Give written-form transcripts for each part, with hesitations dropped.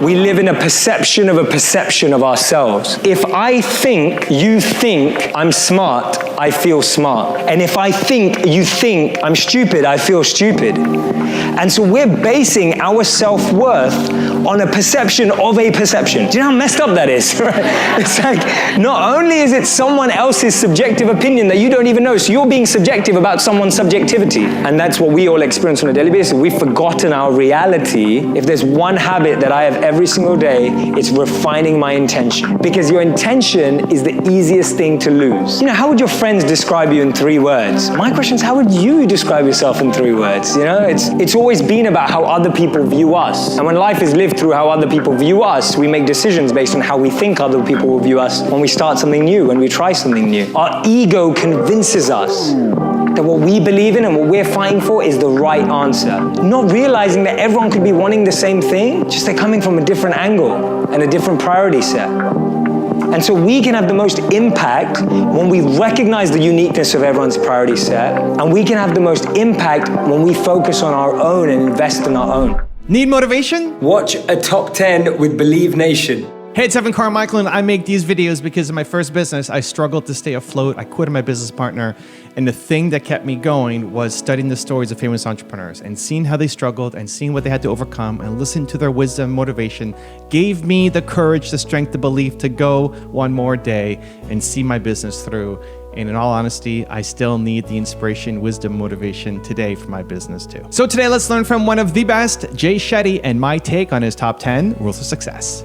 We live in a perception of ourselves. If I think you think I'm smart, I feel smart. And if I think you think I'm stupid, I feel stupid. And so we're basing our self-worth on a perception of a perception. Do you know how messed up that is? It's like, not only is it someone else's subjective opinion that you don't even know, so you're being subjective about someone's subjectivity. And that's what we all experience on a daily basis. We've forgotten our reality. If there's one habit that I have every single day, it's refining my intention. Because your intention is the easiest thing to lose. You know, how would your friends describe you in 3 words? My question is, how would you describe yourself in 3 words? You know, it's always been about how other people view us. And when life is lived through how other people view us, we make decisions based on how we think other people will view us when we start something new, when we try something new. Our ego convinces us that what we believe in and what we're fighting for is the right answer. Not realizing that everyone could be wanting the same thing, just they're coming from a different angle and a different priority set. And so we can have the most impact when we recognize the uniqueness of everyone's priority set, and we can have the most impact when we focus on our own and invest in our own. Need motivation? Watch a top 10 with Believe Nation. Hey, it's Carmichael, and I make these videos because in my first business, I struggled to stay afloat. I quit my business partner, and the thing that kept me going was studying the stories of famous entrepreneurs and seeing how they struggled and seeing what they had to overcome and listening to their wisdom and motivation gave me the courage, the strength, the belief to go one more day and see my business through. And in all honesty, I still need the inspiration, wisdom, motivation today for my business too. So today, let's learn from one of the best, Jay Shetty, and my take on his top 10 rules of success.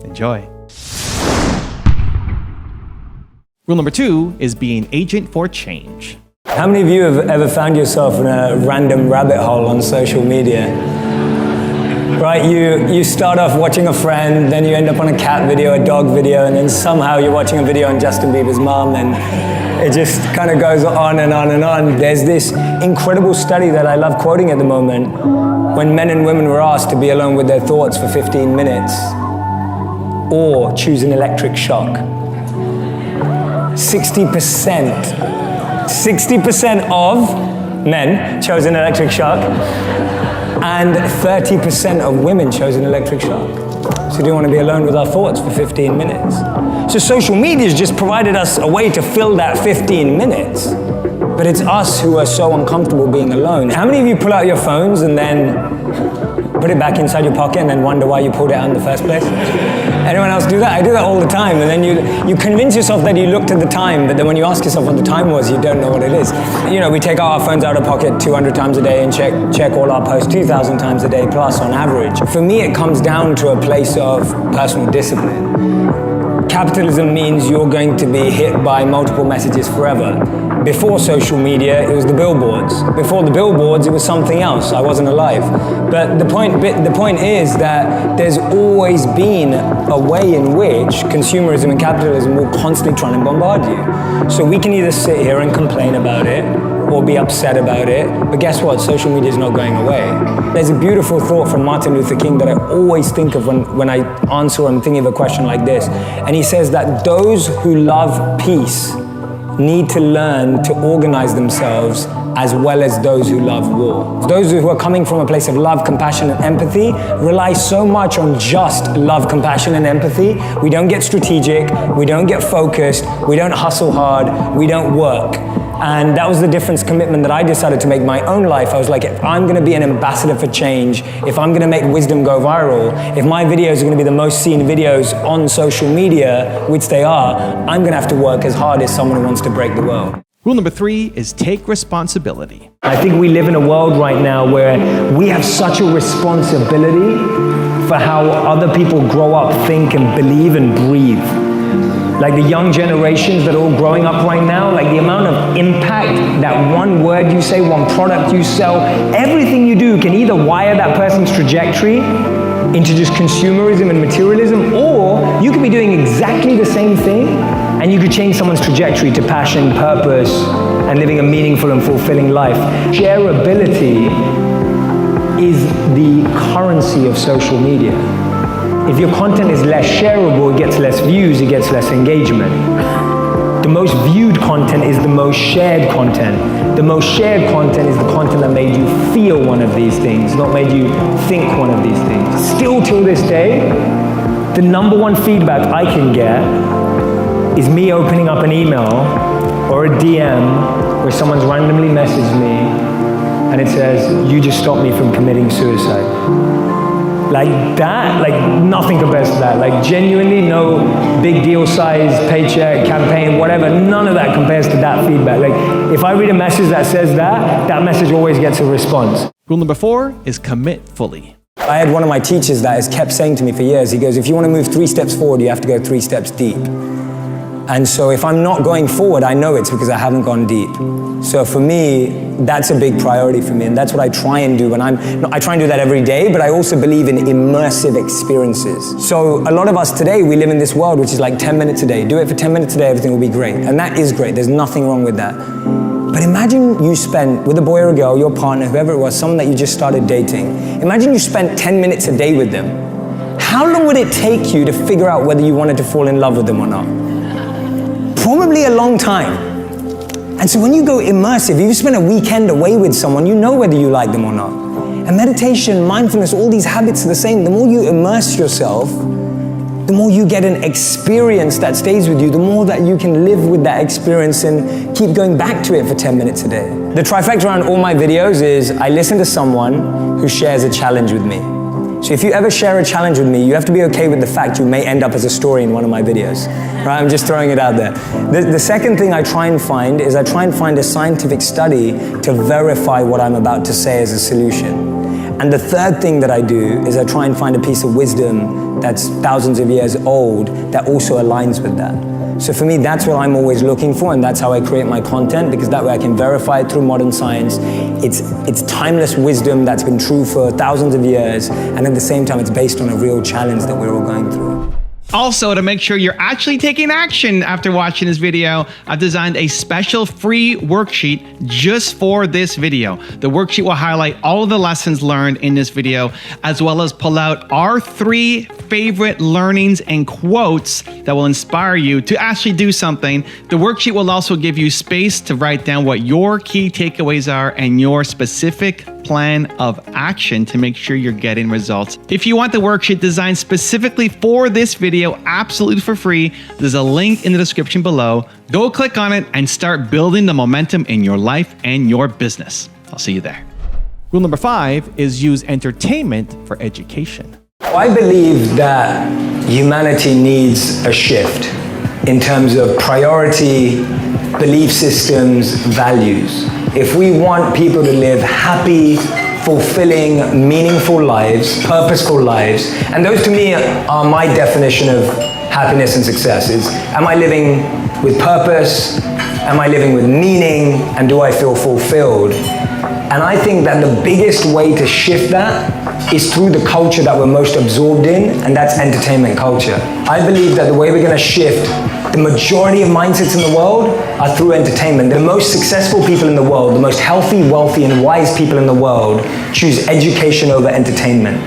Enjoy. Rule number 2 is be an agent for change. How many of you have ever found yourself in a random rabbit hole on social media? Right, you start off watching a friend, then you end up on a cat video, a dog video, and then somehow you're watching a video on Justin Bieber's mom, and it just kind of goes on and on and on. There's this incredible study that I love quoting at the moment, when men and women were asked to be alone with their thoughts for 15 minutes, or choose an electric shock. 60% of men chose an electric shock, and 30% of women chose an electric shock. So we don't want to be alone with our thoughts for 15 minutes. So social media has just provided us a way to fill that 15 minutes. But it's us who are so uncomfortable being alone. How many of you pull out your phones and then put it back inside your pocket and then wonder why you pulled it out in the first place? Anyone else do that? I do that all the time. And then you convince yourself that you looked at the time, but then when you ask yourself what the time was, you don't know what it is. You know, we take our phones out of pocket 200 times a day and check all our posts 2,000 times a day plus on average. For me, it comes down to a place of personal discipline. Capitalism means you're going to be hit by multiple messages forever. Before social media, it was the billboards. Before the billboards, it was something else. I wasn't alive. But the point is that there's always been a way in which consumerism and capitalism will constantly try and bombard you. So we can either sit here and complain about it or be upset about it, but guess what? Social media is not going away. There's a beautiful thought from Martin Luther King that I always think of when I answer or I'm thinking of a question like this. And he says that those who love peace need to learn to organize themselves as well as those who love war. Those who are coming from a place of love, compassion, and empathy rely so much on just love, compassion, and empathy. We don't get strategic, we don't get focused, we don't hustle hard, we don't work. And that was the difference commitment that I decided to make my own life. I was like, if I'm gonna be an ambassador for change, if I'm gonna make wisdom go viral, if my videos are gonna be the most seen videos on social media, which they are, I'm gonna have to work as hard as someone who wants to break the world. Rule number 3 is take responsibility. I think we live in a world right now where we have such a responsibility for how other people grow up, think, and believe and breathe. Like the young generations that are all growing up right now, like the amount of impact that one word you say, one product you sell, everything you do can either wire that person's trajectory into just consumerism and materialism, or you could be doing exactly the same thing and you could change someone's trajectory to passion, purpose, and living a meaningful and fulfilling life. Shareability is the currency of social media. If your content is less shareable, it gets less views, it gets less engagement. The The most viewed content is the most shared content. The most shared content is the content that made you feel one of these things, not made you think one of these things. Still till this day, the number one feedback I can get is me opening up an email or a DM where someone's randomly messaged me and it says, you just stopped me from committing suicide. Like that, like nothing compares to that. Like genuinely no big deal size, paycheck, campaign, whatever, none of that compares to that feedback. Like if I read a message that says that, that message always gets a response. Rule number 4 is commit fully. I had one of my teachers that has kept saying to me for years, he goes, if you want to move 3 steps forward, you have to go 3 steps deep. And so if I'm not going forward, I know it's because I haven't gone deep. So for me, that's a big priority for me, and that's what I try and do when I try and do that every day, but I also believe in immersive experiences. So a lot of us today, we live in this world which is like 10 minutes a day. Do it for 10 minutes a day, everything will be great. And that is great, there's nothing wrong with that. But imagine you spent, with a boy or a girl, your partner, whoever it was, someone that you just started dating, imagine you spent 10 minutes a day with them. How long would it take you to figure out whether you wanted to fall in love with them or not? Probably a long time. And so when you go immersive, if you spend a weekend away with someone, you know whether you like them or not. And meditation, mindfulness, all these habits are the same. The more you immerse yourself, the more you get an experience that stays with you, the more that you can live with that experience and keep going back to it for 10 minutes a day. The trifecta around all my videos is I listen to someone who shares a challenge with me. So if you ever share a challenge with me, you have to be okay with the fact you may end up as a story in one of my videos. Right? I'm just throwing it out there. The second thing I try and find is I try and find a scientific study to verify what I'm about to say as a solution. And the third thing that I do is I try and find a piece of wisdom that's thousands of years old that also aligns with that. So for me, that's what I'm always looking for, and that's how I create my content, because that way I can verify it through modern science. It's timeless wisdom that's been true for thousands of years, and at the same time, it's based on a real challenge that we're all going through. Also, to make sure you're actually taking action after watching this video, I've designed a special free worksheet just for this video. The worksheet will highlight all of the lessons learned in this video, as well as pull out our 3 favorite learnings and quotes that will inspire you to actually do something. The worksheet will also give you space to write down what your key takeaways are and your specific plan of action to make sure you're getting results. If you want the worksheet designed specifically for this video, absolutely for free, there's a link in the description below. Go click on it and start building the momentum in your life and your business. I'll see you there. Rule number 5 is use entertainment for education. I believe that humanity needs a shift in terms of priority, belief systems, values. If we want people to live happy, fulfilling, meaningful lives, purposeful lives, and those to me are my definition of happiness and success. Is, am I living with purpose? Am I living with meaning? And do I feel fulfilled? And I think that the biggest way to shift that is through the culture that we're most absorbed in, and that's entertainment culture. I believe that the way we're going to shift the majority of mindsets in the world are through entertainment. The most successful people in the world, the most healthy, wealthy, and wise people in the world choose education over entertainment.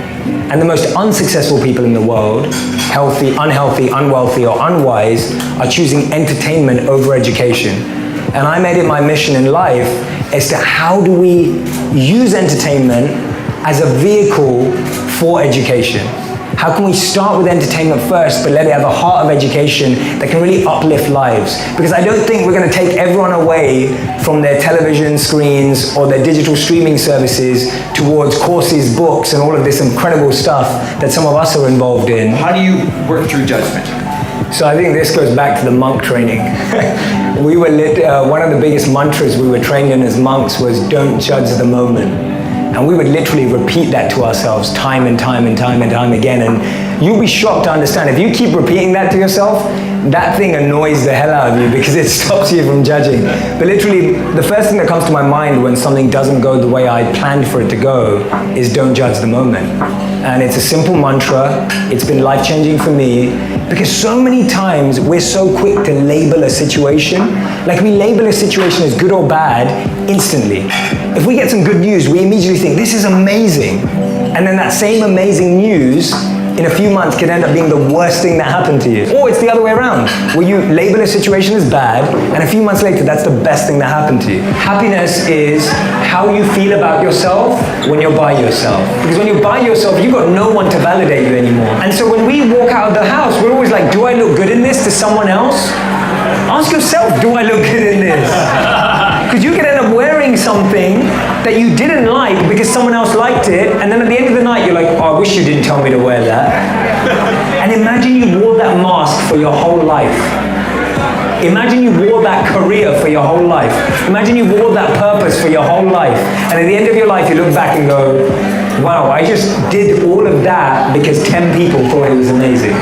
And the most unsuccessful people in the world, healthy, unhealthy, unwealthy, or unwise, are choosing entertainment over education. And I made it my mission in life as to how do we use entertainment as a vehicle for education. How can we start with entertainment first, but let it have a heart of education that can really uplift lives? Because I don't think we're going to take everyone away from their television screens or their digital streaming services towards courses, books, and all of this incredible stuff that some of us are involved in. How do you work through judgment? So I think this goes back to the monk training. We were one of the biggest mantras we were trained in as monks was don't judge the moment. And we would literally repeat that to ourselves time and time and time and time again. And you'll be shocked to understand, if you keep repeating that to yourself, that thing annoys the hell out of you because it stops you from judging. But literally, the first thing that comes to my mind when something doesn't go the way I planned for it to go is don't judge the moment. And it's a simple mantra. It's been life-changing for me because so many times we're so quick to label a situation. Like we label a situation as good or bad instantly. If we get some good news, we immediately think, this is amazing. And then that same amazing news in a few months can end up being the worst thing that happened to you. Or it's the other way around, where you label a situation as bad, and a few months later, that's the best thing that happened to you. Happiness is how you feel about yourself when you're by yourself. Because when you're by yourself, you've got no one to validate you anymore. And so when we walk out of the house, we're always like, do I look good in this to someone else? Ask yourself, do I look good in this? Because you can end up wearing something that you didn't like because someone else liked it, and then at the end of the night, you're like, oh, I wish you didn't tell me to wear that. And imagine you wore that mask for your whole life. Imagine you wore that career for your whole life. Imagine you wore that purpose for your whole life. And at the end of your life, you look back and go, wow, I just did all of that because 10 people thought it was amazing.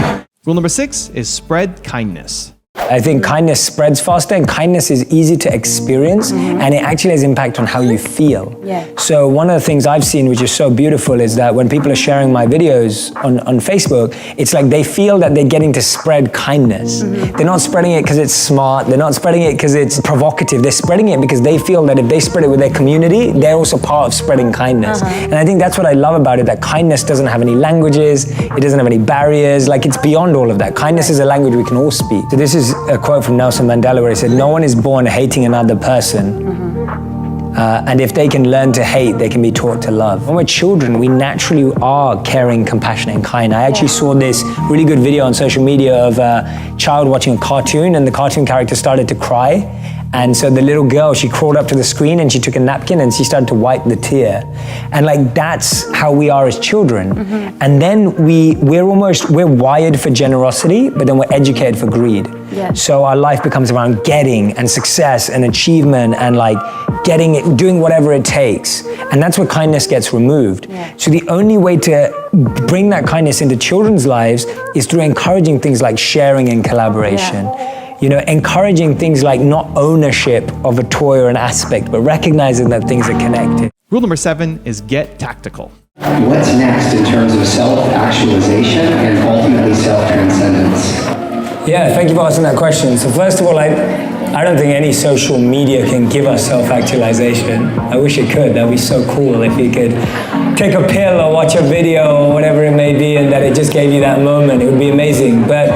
Rule number 6 is spread kindness. I think kindness spreads faster, and kindness is easy to experience, and it actually has impact on how you feel. Yeah. So one of the things I've seen, which is so beautiful, is that when people are sharing my videos on Facebook, it's like they feel that they're getting to spread kindness. They're not spreading it because it's smart, they're not spreading it because it's provocative, they're spreading it because they feel that if they spread it with their community, they're also part of spreading kindness. And I think that's what I love about it, that kindness doesn't have any languages, it doesn't have any barriers, like it's beyond all of that. Kindness is a language we can all speak. So this is a quote from Nelson Mandela where he said, no one is born hating another person. And if they can learn to hate, they can be taught to love. When we're children, we naturally are caring, compassionate, and kind. I actually saw this really good video on social media of a child watching a cartoon, and the cartoon character started to cry. And so the little girl, she crawled up to the screen and she took a napkin and she started to wipe the tear. And like, that's how we are as children. And then we're wired for generosity, but then we're educated for greed. Yeah. So our life becomes around getting and success and achievement and like getting it, doing whatever it takes. And that's where kindness gets removed. Yeah. So the only way to bring that kindness into children's lives is through encouraging things like sharing and collaboration. Yeah. You know, encouraging things like not ownership of a toy or an aspect, but recognizing that things are connected. Rule number 7 is get tactical. What's next in terms of self-actualization and ultimately self-transcendence? Yeah, thank you for asking that question. So first of all, I don't think any social media can give us self-actualization. I wish it could. That'd be so cool if you could take a pill or watch a video or whatever it may be and that it just gave you that moment. It would be amazing. But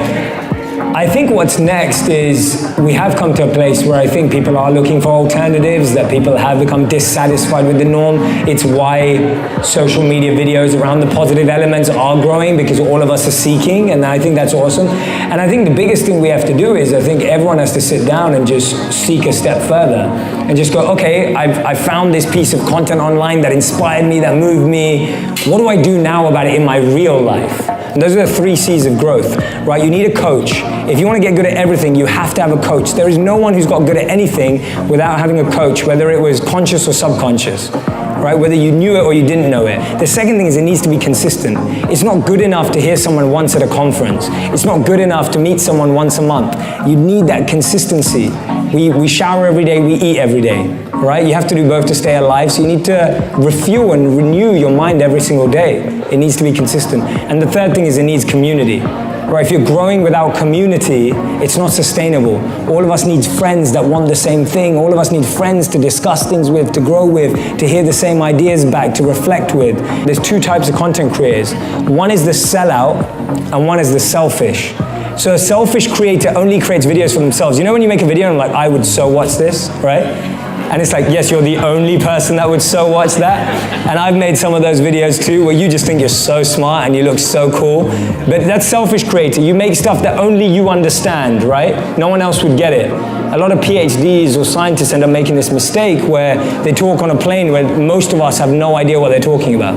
I think what's next is we have come to a place where I think people are looking for alternatives, that people have become dissatisfied with the norm. It's why social media videos around the positive elements are growing, because all of us are seeking, and I think that's awesome. And I think the biggest thing we have to do is I think everyone has to sit down and just seek a step further and just go, okay, I found this piece of content online that inspired me, that moved me. What do I do now about it in my real life? And those are the 3 C's of growth, right? You need a coach. If you want to get good at everything, you have to have a coach. There is no one who's got good at anything without having a coach, whether it was conscious or subconscious, right? Whether you knew it or you didn't know it. The second thing is it needs to be consistent. It's not good enough to hear someone once at a conference. It's not good enough to meet someone once a month. You need that consistency. We shower every day, we eat every day, right? You have to do both to stay alive, so you need to refuel and renew your mind every single day. It needs to be consistent. And the third thing is it needs community. Right, if you're growing without community, it's not sustainable. All of us need friends that want the same thing. All of us need friends to discuss things with, to grow with, to hear the same ideas back, to reflect with. There's 2 types of content creators. One is the sellout, and one is the selfish. So a selfish creator only creates videos for themselves. You know when you make a video and I'm like, I would so watch this, right? And it's like, yes, you're the only person that would so watch that. And I've made some of those videos too, where you just think you're so smart and you look so cool. But that's selfish creator. You make stuff that only you understand, right? No one else would get it. A lot of PhDs or scientists end up making this mistake where they talk on a plane where most of us have no idea what they're talking about.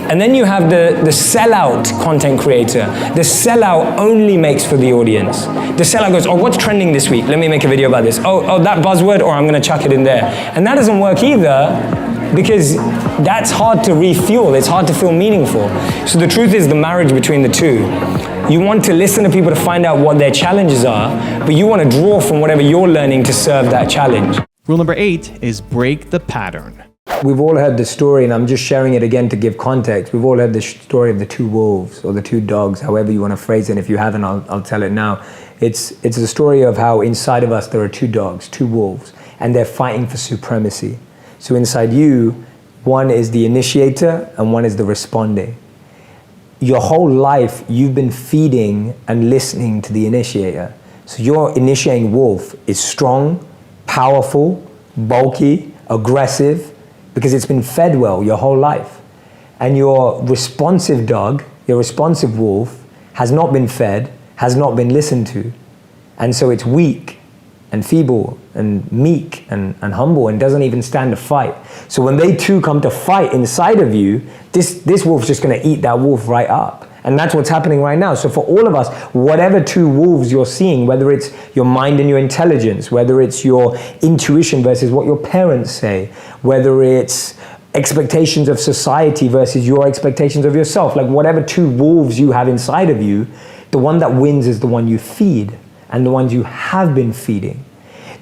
And then you have the sellout content creator. The sellout only makes for the audience. The sellout goes, oh, what's trending this week? Let me make a video about this. Oh, that buzzword, or I'm gonna chuck it in there. And that doesn't work either, because that's hard to refuel. It's hard to feel meaningful. So the truth is the marriage between the two. You want to listen to people to find out what their challenges are, but you want to draw from whatever you're learning to serve that challenge. Rule number 8 is break the pattern. We've all heard the story, and I'm just sharing it again to give context. We've all heard the story of the 2 wolves, or the 2 dogs, however you want to phrase it. And if you haven't, I'll tell it now. It's the story of how inside of us there are 2 dogs, 2 wolves, and they're fighting for supremacy. So inside you, one is the initiator and one is the responding. your whole life you've been feeding and listening to the initiator. So your initiating wolf is strong, powerful, bulky, aggressive, because it's been fed well your whole life. And your responsive dog, your responsive wolf, has not been fed, has not been listened to. And so it's weak and feeble and meek and humble and doesn't even stand to fight. So when they two come to fight inside of you, this wolf's just gonna eat that wolf right up. And that's what's happening right now. So for all of us, whatever two wolves you're seeing, whether it's your mind and your intelligence, whether it's your intuition versus what your parents say, whether it's expectations of society versus your expectations of yourself, like whatever two wolves you have inside of you, the one that wins is the one you feed and the ones you have been feeding.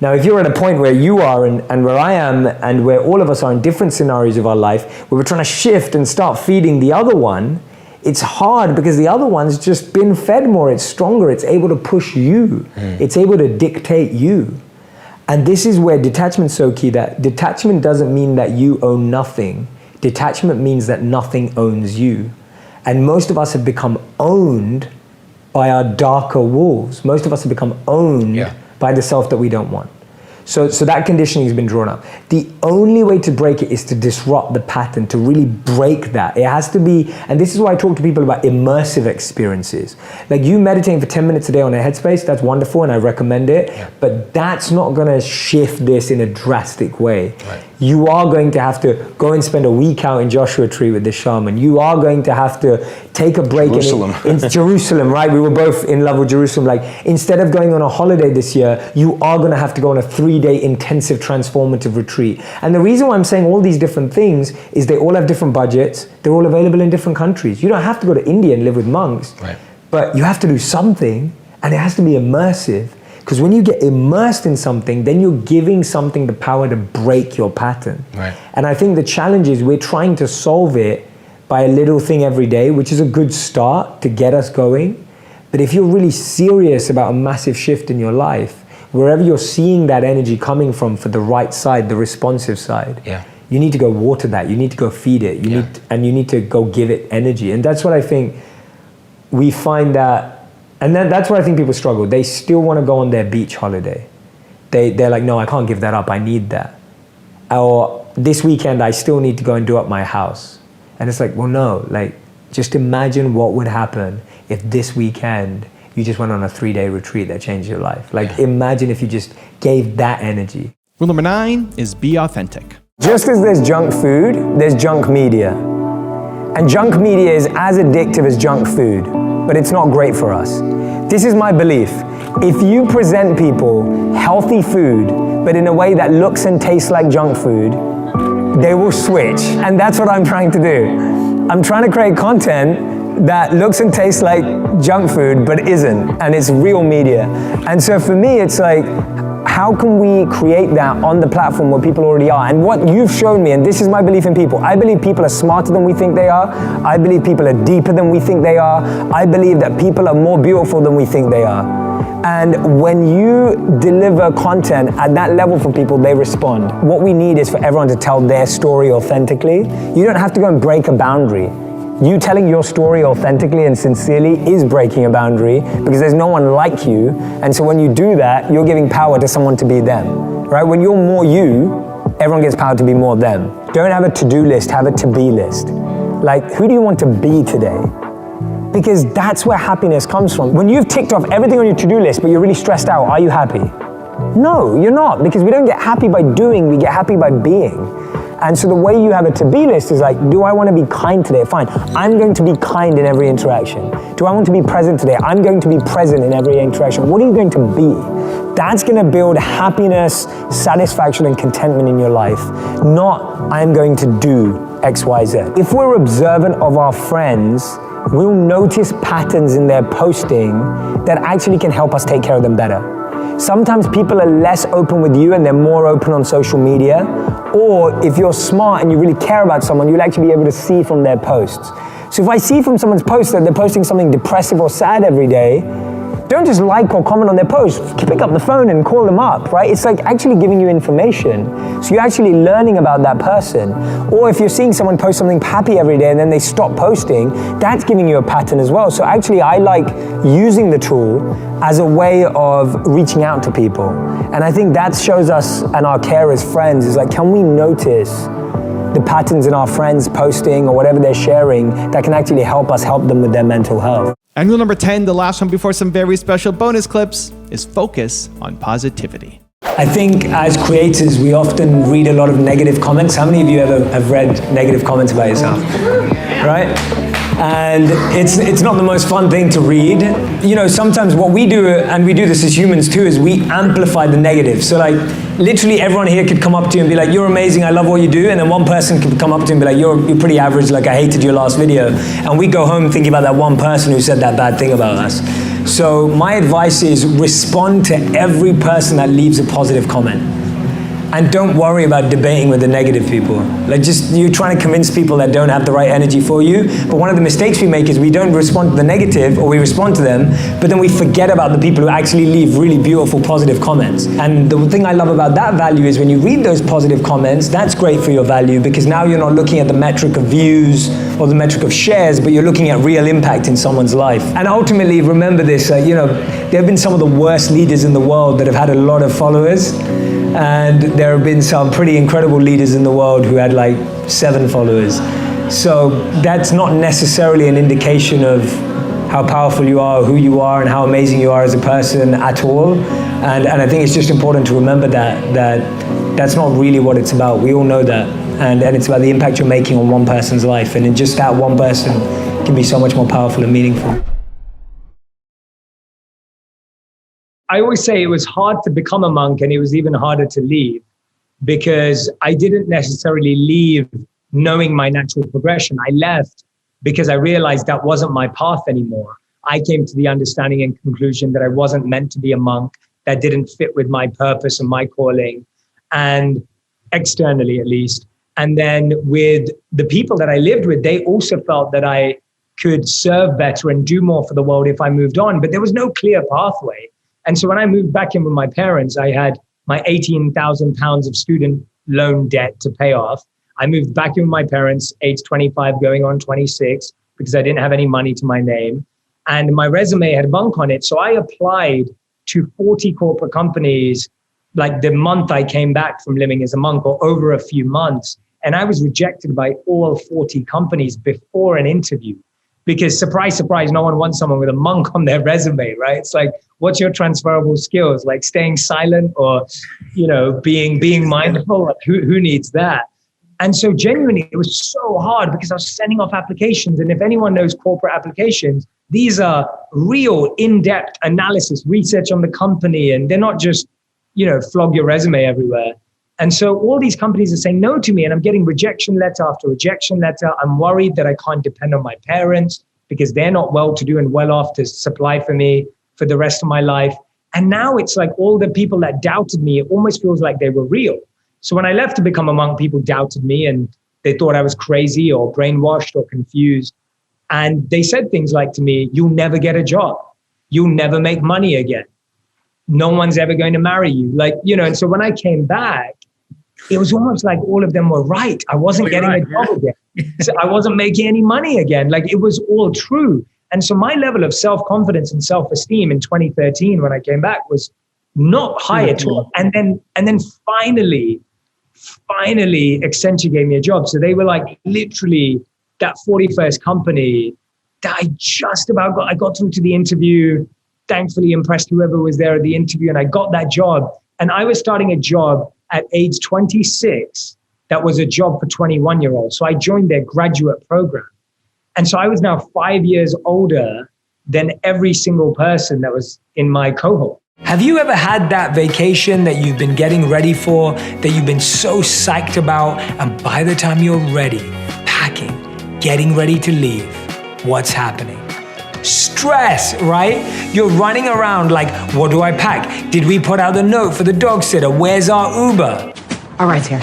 Now, if you're at a point where you are and where I am and where all of us are in different scenarios of our life, where we're trying to shift and start feeding the other one, it's hard because the other one's just been fed more, it's stronger, it's able to push you, it's able to dictate you. And this is where detachment's so key, that detachment doesn't mean that you own nothing. Detachment means that nothing owns you. And most of us have become owned by our darker wolves. Most of us have become owned by the self that we don't want. So that conditioning has been drawn up. The only way to break it is to disrupt the pattern, to really break that. It has to be, and this is why I talk to people about immersive experiences. Like you meditating for 10 minutes a day on a headspace, that's wonderful and I recommend it, but that's not gonna shift this in a drastic way. Right. You are going to have to go and spend a week out in Joshua Tree with the shaman. You are going to have to take a break in Jerusalem, right? We were both in love with Jerusalem. Like instead of going on a holiday this year, you are going to have to go on a 3-day intensive transformative retreat. And the reason why I'm saying all these different things is they all have different budgets. They're all available in different countries. You don't have to go to India and live with monks, but you have to do something, and it has to be immersive. Because when you get immersed in something, then you're giving something the power to break your pattern. Right. And I think the challenge is we're trying to solve it by a little thing every day, which is a good start to get us going. But if you're really serious about a massive shift in your life, wherever you're seeing that energy coming from for the right side, the responsive side, you need to go water that, you need to go feed it, you need to go give it energy. And that's what I think we find that. And that's where I think people struggle. They still want to go on their beach holiday. They're like, no, I can't give that up. I need that. Or this weekend, I still need to go and do up my house. And it's like, well, no, like, just imagine what would happen if this weekend you just went on a 3-day retreat that changed your life. Like, imagine if you just gave that energy. Rule number 9 is be authentic. Just as there's junk food, there's junk media. And junk media is as addictive as junk food, but it's not great for us. This is my belief. If you present people healthy food, but in a way that looks and tastes like junk food, they will switch. And that's what I'm trying to do. I'm trying to create content that looks and tastes like junk food, but isn't, and it's real media. And so for me, it's like, how can we create that on the platform where people already are? And what you've shown me, and this is my belief in people, I believe people are smarter than we think they are. I believe people are deeper than we think they are. I believe that people are more beautiful than we think they are. And when you deliver content at that level for people, they respond. What we need is for everyone to tell their story authentically. You don't have to go and break a boundary. You telling your story authentically and sincerely is breaking a boundary because there's no one like you. And so when you do that, you're giving power to someone to be them, right? When you're more you, everyone gets power to be more them. Don't have a to-do list, have a to-be list. Like, who do you want to be today? Because that's where happiness comes from. When you've ticked off everything on your to-do list, but you're really stressed out, are you happy? No, you're not, because we don't get happy by doing, we get happy by being. And so the way you have a to-be list is like, do I want to be kind today? Fine, I'm going to be kind in every interaction. Do I want to be present today? I'm going to be present in every interaction. What are you going to be? That's going to build happiness, satisfaction, and contentment in your life, not I'm going to do X, Y, Z. If we're observant of our friends, we'll notice patterns in their posting that actually can help us take care of them better. Sometimes people are less open with you and they're more open on social media. Or if you're smart and you really care about someone, you'll actually be able to see from their posts. So if I see from someone's post that they're posting something depressive or sad every day, don't don't just like or comment on their post. Pick up the phone and call them up, right? It's like actually giving you information. So you're actually learning about that person. Or if you're seeing someone post something happy every day and then they stop posting, that's giving you a pattern as well. So actually I like using the tool as a way of reaching out to people. And I think that shows us and our care as friends is like, can we notice the patterns in our friends posting or whatever they're sharing that can actually help us help them with their mental health. And rule number 10, the last one before some very special bonus clips, is focus on positivity. I think as creators, we often read a lot of negative comments. How many of you ever have read negative comments about yourself? Right? And it's not the most fun thing to read. You know, sometimes what we do, and we do this as humans too, is we amplify the negative. So like, literally everyone here could come up to you and be like, you're amazing, I love what you do. And then one person could come up to you and be like, you're pretty average, like I hated your last video. And we go home thinking about that one person who said that bad thing about us. So my advice is respond to every person that leaves a positive comment. And don't worry about debating with the negative people. Like you're trying to convince people that don't have the right energy for you. But one of the mistakes we make is we don't respond to the negative, or we respond to them, but then we forget about the people who actually leave really beautiful, positive comments. And the thing I love about that value is when you read those positive comments, that's great for your value because now you're not looking at the metric of views or the metric of shares, but you're looking at real impact in someone's life. And ultimately, remember this, there have been some of the worst leaders in the world that have had a lot of followers. And there have been some pretty incredible leaders in the world who had like 7 followers. So that's not necessarily an indication of how powerful you are, who you are, and how amazing you are as a person at all. And I think it's just important to remember that's not really what it's about. We all know that. And it's about the impact you're making on one person's life. And just that one person can be so much more powerful and meaningful. I always say it was hard to become a monk and it was even harder to leave because I didn't necessarily leave knowing my natural progression. I left because I realized that wasn't my path anymore. I came to the understanding and conclusion that I wasn't meant to be a monk, that didn't fit with my purpose and my calling, and externally at least. And then with the people that I lived with, they also felt that I could serve better and do more for the world if I moved on, but there was no clear pathway. And so when I moved back in with my parents, I had my 18,000 pounds of student loan debt to pay off. I moved back in with my parents, age 25, going on 26, because I didn't have any money to my name. And my resume had monk on it. So I applied to 40 corporate companies, like the month I came back from living as a monk, or over a few months. And I was rejected by all 40 companies before an interview. Because surprise, surprise, no one wants someone with a monk on their resume, right? It's like, what's your transferable skills? Like staying silent or, being mindful? Like who needs that? And so genuinely, it was so hard because I was sending off applications. And if anyone knows corporate applications, these are real in-depth analysis, research on the company. And they're not just, flog your resume everywhere. And so all these companies are saying no to me, and I'm getting rejection letter after rejection letter. I'm worried that I can't depend on my parents because they're not well-to-do and well-off to supply for me for the rest of my life. And now it's like all the people that doubted me, it almost feels like they were real. So when I left to become a monk, people doubted me and they thought I was crazy or brainwashed or confused. And they said things like to me, you'll never get a job. You'll never make money again. No one's ever going to marry you. And so when I came back, it was almost like all of them were right. I wasn't getting a job again. So I wasn't making any money again. Like it was all true. And so my level of self-confidence and self-esteem in 2013 when I came back was not high at all. And then finally, Accenture gave me a job. So they were like literally that 41st company that I got through to the interview, thankfully impressed whoever was there at the interview, and I got that job. And I was starting a job at age 26, that was a job for 21-year-olds. So I joined their graduate program. And so I was now 5 years older than every single person that was in my cohort. Have you ever had that vacation that you've been getting ready for, that you've been so psyched about, and by the time you're ready, packing, getting ready to leave, what's happening? Stress, right? You're running around like, what do I pack? Did we put out the note for the dog sitter? Where's our Uber? All right, here.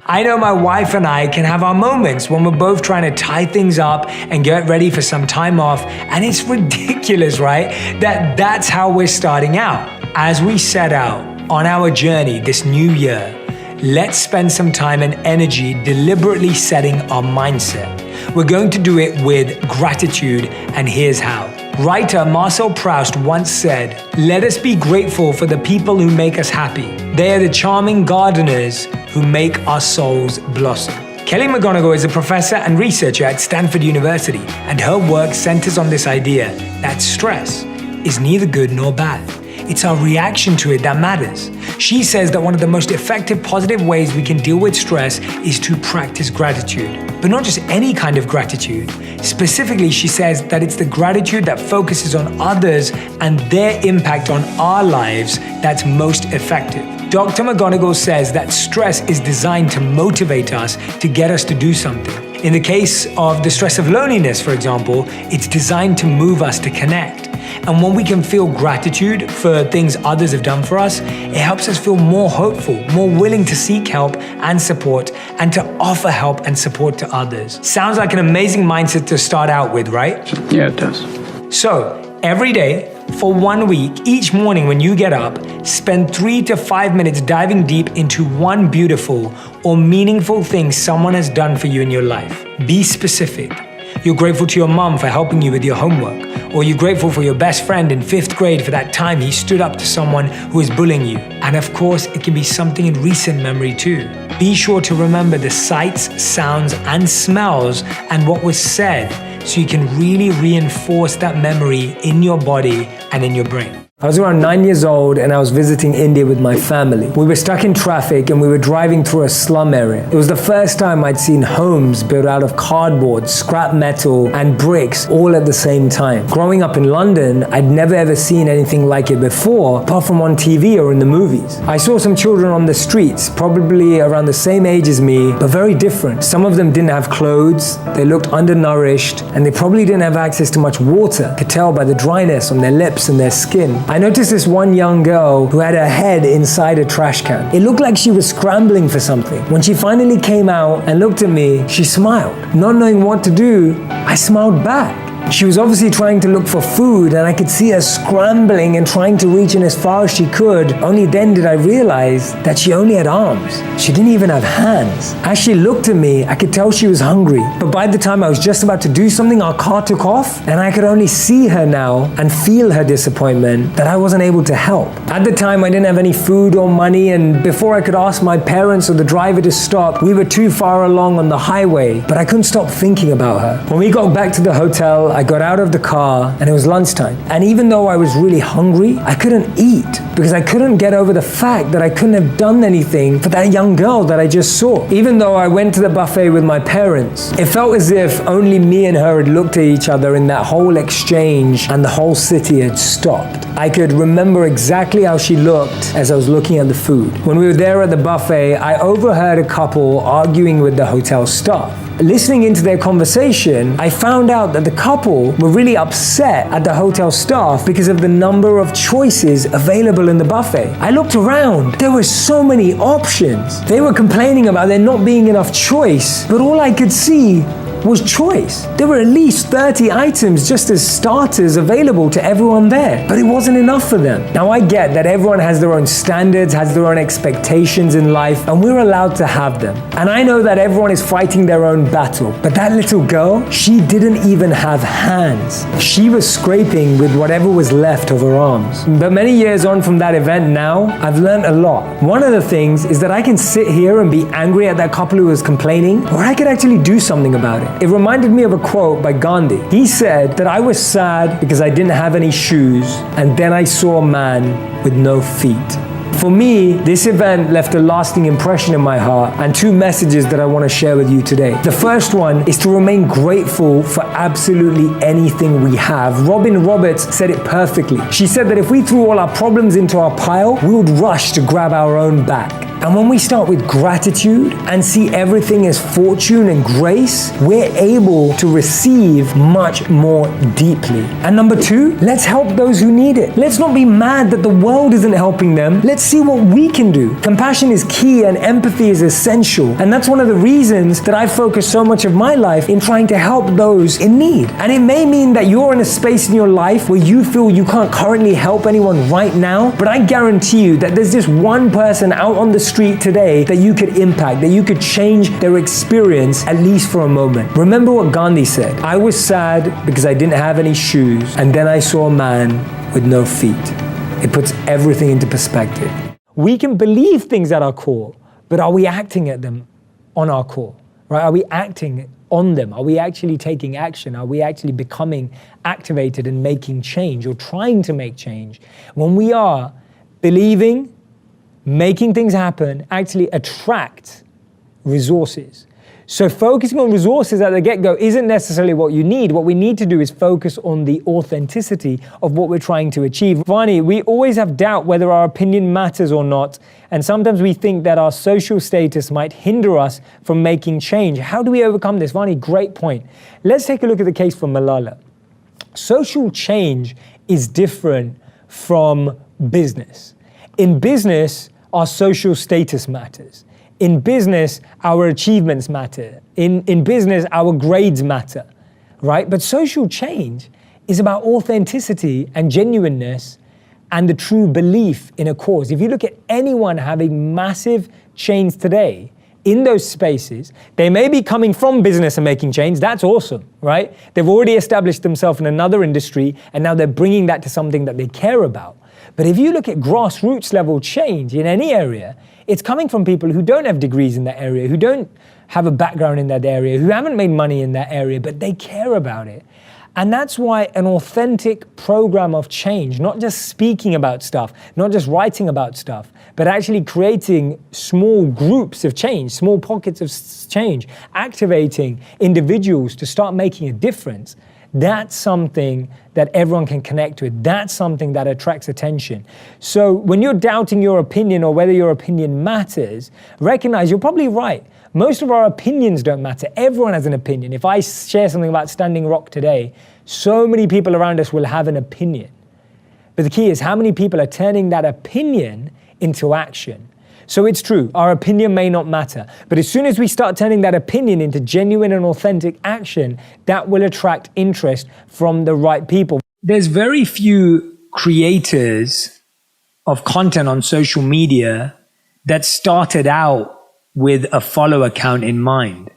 I know my wife and I can have our moments when we're both trying to tie things up and get ready for some time off, and it's ridiculous, right? That's how we're starting out. As we set out on our journey this new year, let's spend some time and energy deliberately setting our mindset. We're going to do it with gratitude, and here's how. Writer Marcel Proust once said, "Let us be grateful for the people who make us happy. They are the charming gardeners who make our souls blossom." Kelly McGonigal is a professor and researcher at Stanford University, and her work centers on this idea that stress is neither good nor bad. It's our reaction to it that matters. She says that one of the most effective positive ways we can deal with stress is to practice gratitude. But not just any kind of gratitude. Specifically, she says that it's the gratitude that focuses on others and their impact on our lives that's most effective. Dr. McGonigal says that stress is designed to motivate us, to get us to do something. In the case of the stress of loneliness, for example, it's designed to move us to connect. And when we can feel gratitude for things others have done for us, it helps us feel more hopeful, more willing to seek help and support, and to offer help and support to others. Sounds like an amazing mindset to start out with, right? Yeah, it does. So, every day, for 1 week, each morning when you get up, spend 3 to 5 minutes diving deep into one beautiful or meaningful thing someone has done for you in your life. Be specific. You're grateful to your mom for helping you with your homework, or you're grateful for your best friend in 5th grade for that time he stood up to someone who was bullying you. And of course, it can be something in recent memory too. Be sure to remember the sights, sounds, and smells and what was said so you can really reinforce that memory in your body and in your brain. I was around 9 years old and I was visiting India with my family. We were stuck in traffic and we were driving through a slum area. It was the first time I'd seen homes built out of cardboard, scrap metal, and bricks all at the same time. Growing up in London, I'd never ever seen anything like it before, apart from on TV or in the movies. I saw some children on the streets, probably around the same age as me, but very different. Some of them didn't have clothes, they looked undernourished, and they probably didn't have access to much water. Could tell by the dryness on their lips and their skin. I noticed this one young girl who had her head inside a trash can. It looked like she was scrambling for something. When she finally came out and looked at me, she smiled. Not knowing what to do, I smiled back. She was obviously trying to look for food, and I could see her scrambling and trying to reach in as far as she could. Only then did I realize that she only had arms. She didn't even have hands. As she looked at me, I could tell she was hungry. But by the time I was just about to do something, our car took off, and I could only see her now and feel her disappointment that I wasn't able to help. At the time, I didn't have any food or money, and before I could ask my parents or the driver to stop, we were too far along on the highway, but I couldn't stop thinking about her. When we got back to the hotel, I got out of the car and it was lunchtime. And even though I was really hungry, I couldn't eat because I couldn't get over the fact that I couldn't have done anything for that young girl that I just saw. Even though I went to the buffet with my parents, it felt as if only me and her had looked at each other in that whole exchange and the whole city had stopped. I could remember exactly how she looked as I was looking at the food. When we were there at the buffet, I overheard a couple arguing with the hotel staff. Listening into their conversation, I found out that the couple were really upset at the hotel staff because of the number of choices available in the buffet. I looked around. There were so many options. They were complaining about there not being enough choice, but all I could see was choice. There were at least 30 items just as starters available to everyone there, but it wasn't enough for them. Now I get that everyone has their own standards, has their own expectations in life, and we're allowed to have them. And I know that everyone is fighting their own battle, but that little girl, she didn't even have hands. She was scraping with whatever was left of her arms. But many years on from that event now, I've learned a lot. One of the things is that I can sit here and be angry at that couple who was complaining, or I could actually do something about it. It reminded me of a quote by Gandhi. He said that I was sad because I didn't have any shoes, and then I saw a man with no feet. For me, this event left a lasting impression in my heart and 2 messages that I want to share with you today. The first one is to remain grateful for absolutely anything we have. Robin Roberts said it perfectly. She said that if we threw all our problems into our pile, we would rush to grab our own back. And when we start with gratitude and see everything as fortune and grace, we're able to receive much more deeply. And number two, let's help those who need it. Let's not be mad that the world isn't helping them. Let's see what we can do. Compassion is key and empathy is essential. And that's one of the reasons that I focus so much of my life in trying to help those in need. And it may mean that you're in a space in your life where you feel you can't currently help anyone right now, but I guarantee you that there's just one person out on the street today that you could impact, that you could change their experience at least for a moment. Remember what Gandhi said, I was sad because I didn't have any shoes, and then I saw a man with no feet. It puts everything into perspective. We can believe things at our core, but are we acting at them on our core? Right? Are we acting on them? Are we actually taking action? Are we actually becoming activated and making change or trying to make change? When we are, believing, making things happen actually attract resources. So focusing on resources at the get-go isn't necessarily what you need. What we need to do is focus on the authenticity of what we're trying to achieve. Vani, we always have doubt whether our opinion matters or not. And sometimes we think that our social status might hinder us from making change. How do we overcome this? Vani, great point. Let's take a look at the case for Malala. Social change is different from business. In business, our social status matters. In business, our achievements matter. In business, our grades matter, right? But social change is about authenticity and genuineness and the true belief in a cause. If you look at anyone having massive change today in those spaces, they may be coming from business and making change. That's awesome, right? They've already established themselves in another industry and now they're bringing that to something that they care about. But if you look at grassroots level change in any area, it's coming from people who don't have degrees in that area, who don't have a background in that area, who haven't made money in that area, but they care about it. And that's why an authentic program of change, not just speaking about stuff, not just writing about stuff, but actually creating small groups of change, small pockets of change, activating individuals to start making a difference. That's something that everyone can connect with. That's something that attracts attention. So when you're doubting your opinion or whether your opinion matters, recognize you're probably right. Most of our opinions don't matter. Everyone has an opinion. If I share something about Standing Rock today, so many people around us will have an opinion. But the key is how many people are turning that opinion into action. So it's true, our opinion may not matter, but as soon as we start turning that opinion into genuine and authentic action, that will attract interest from the right people. There's very few creators of content on social media that started out with a follower count in mind.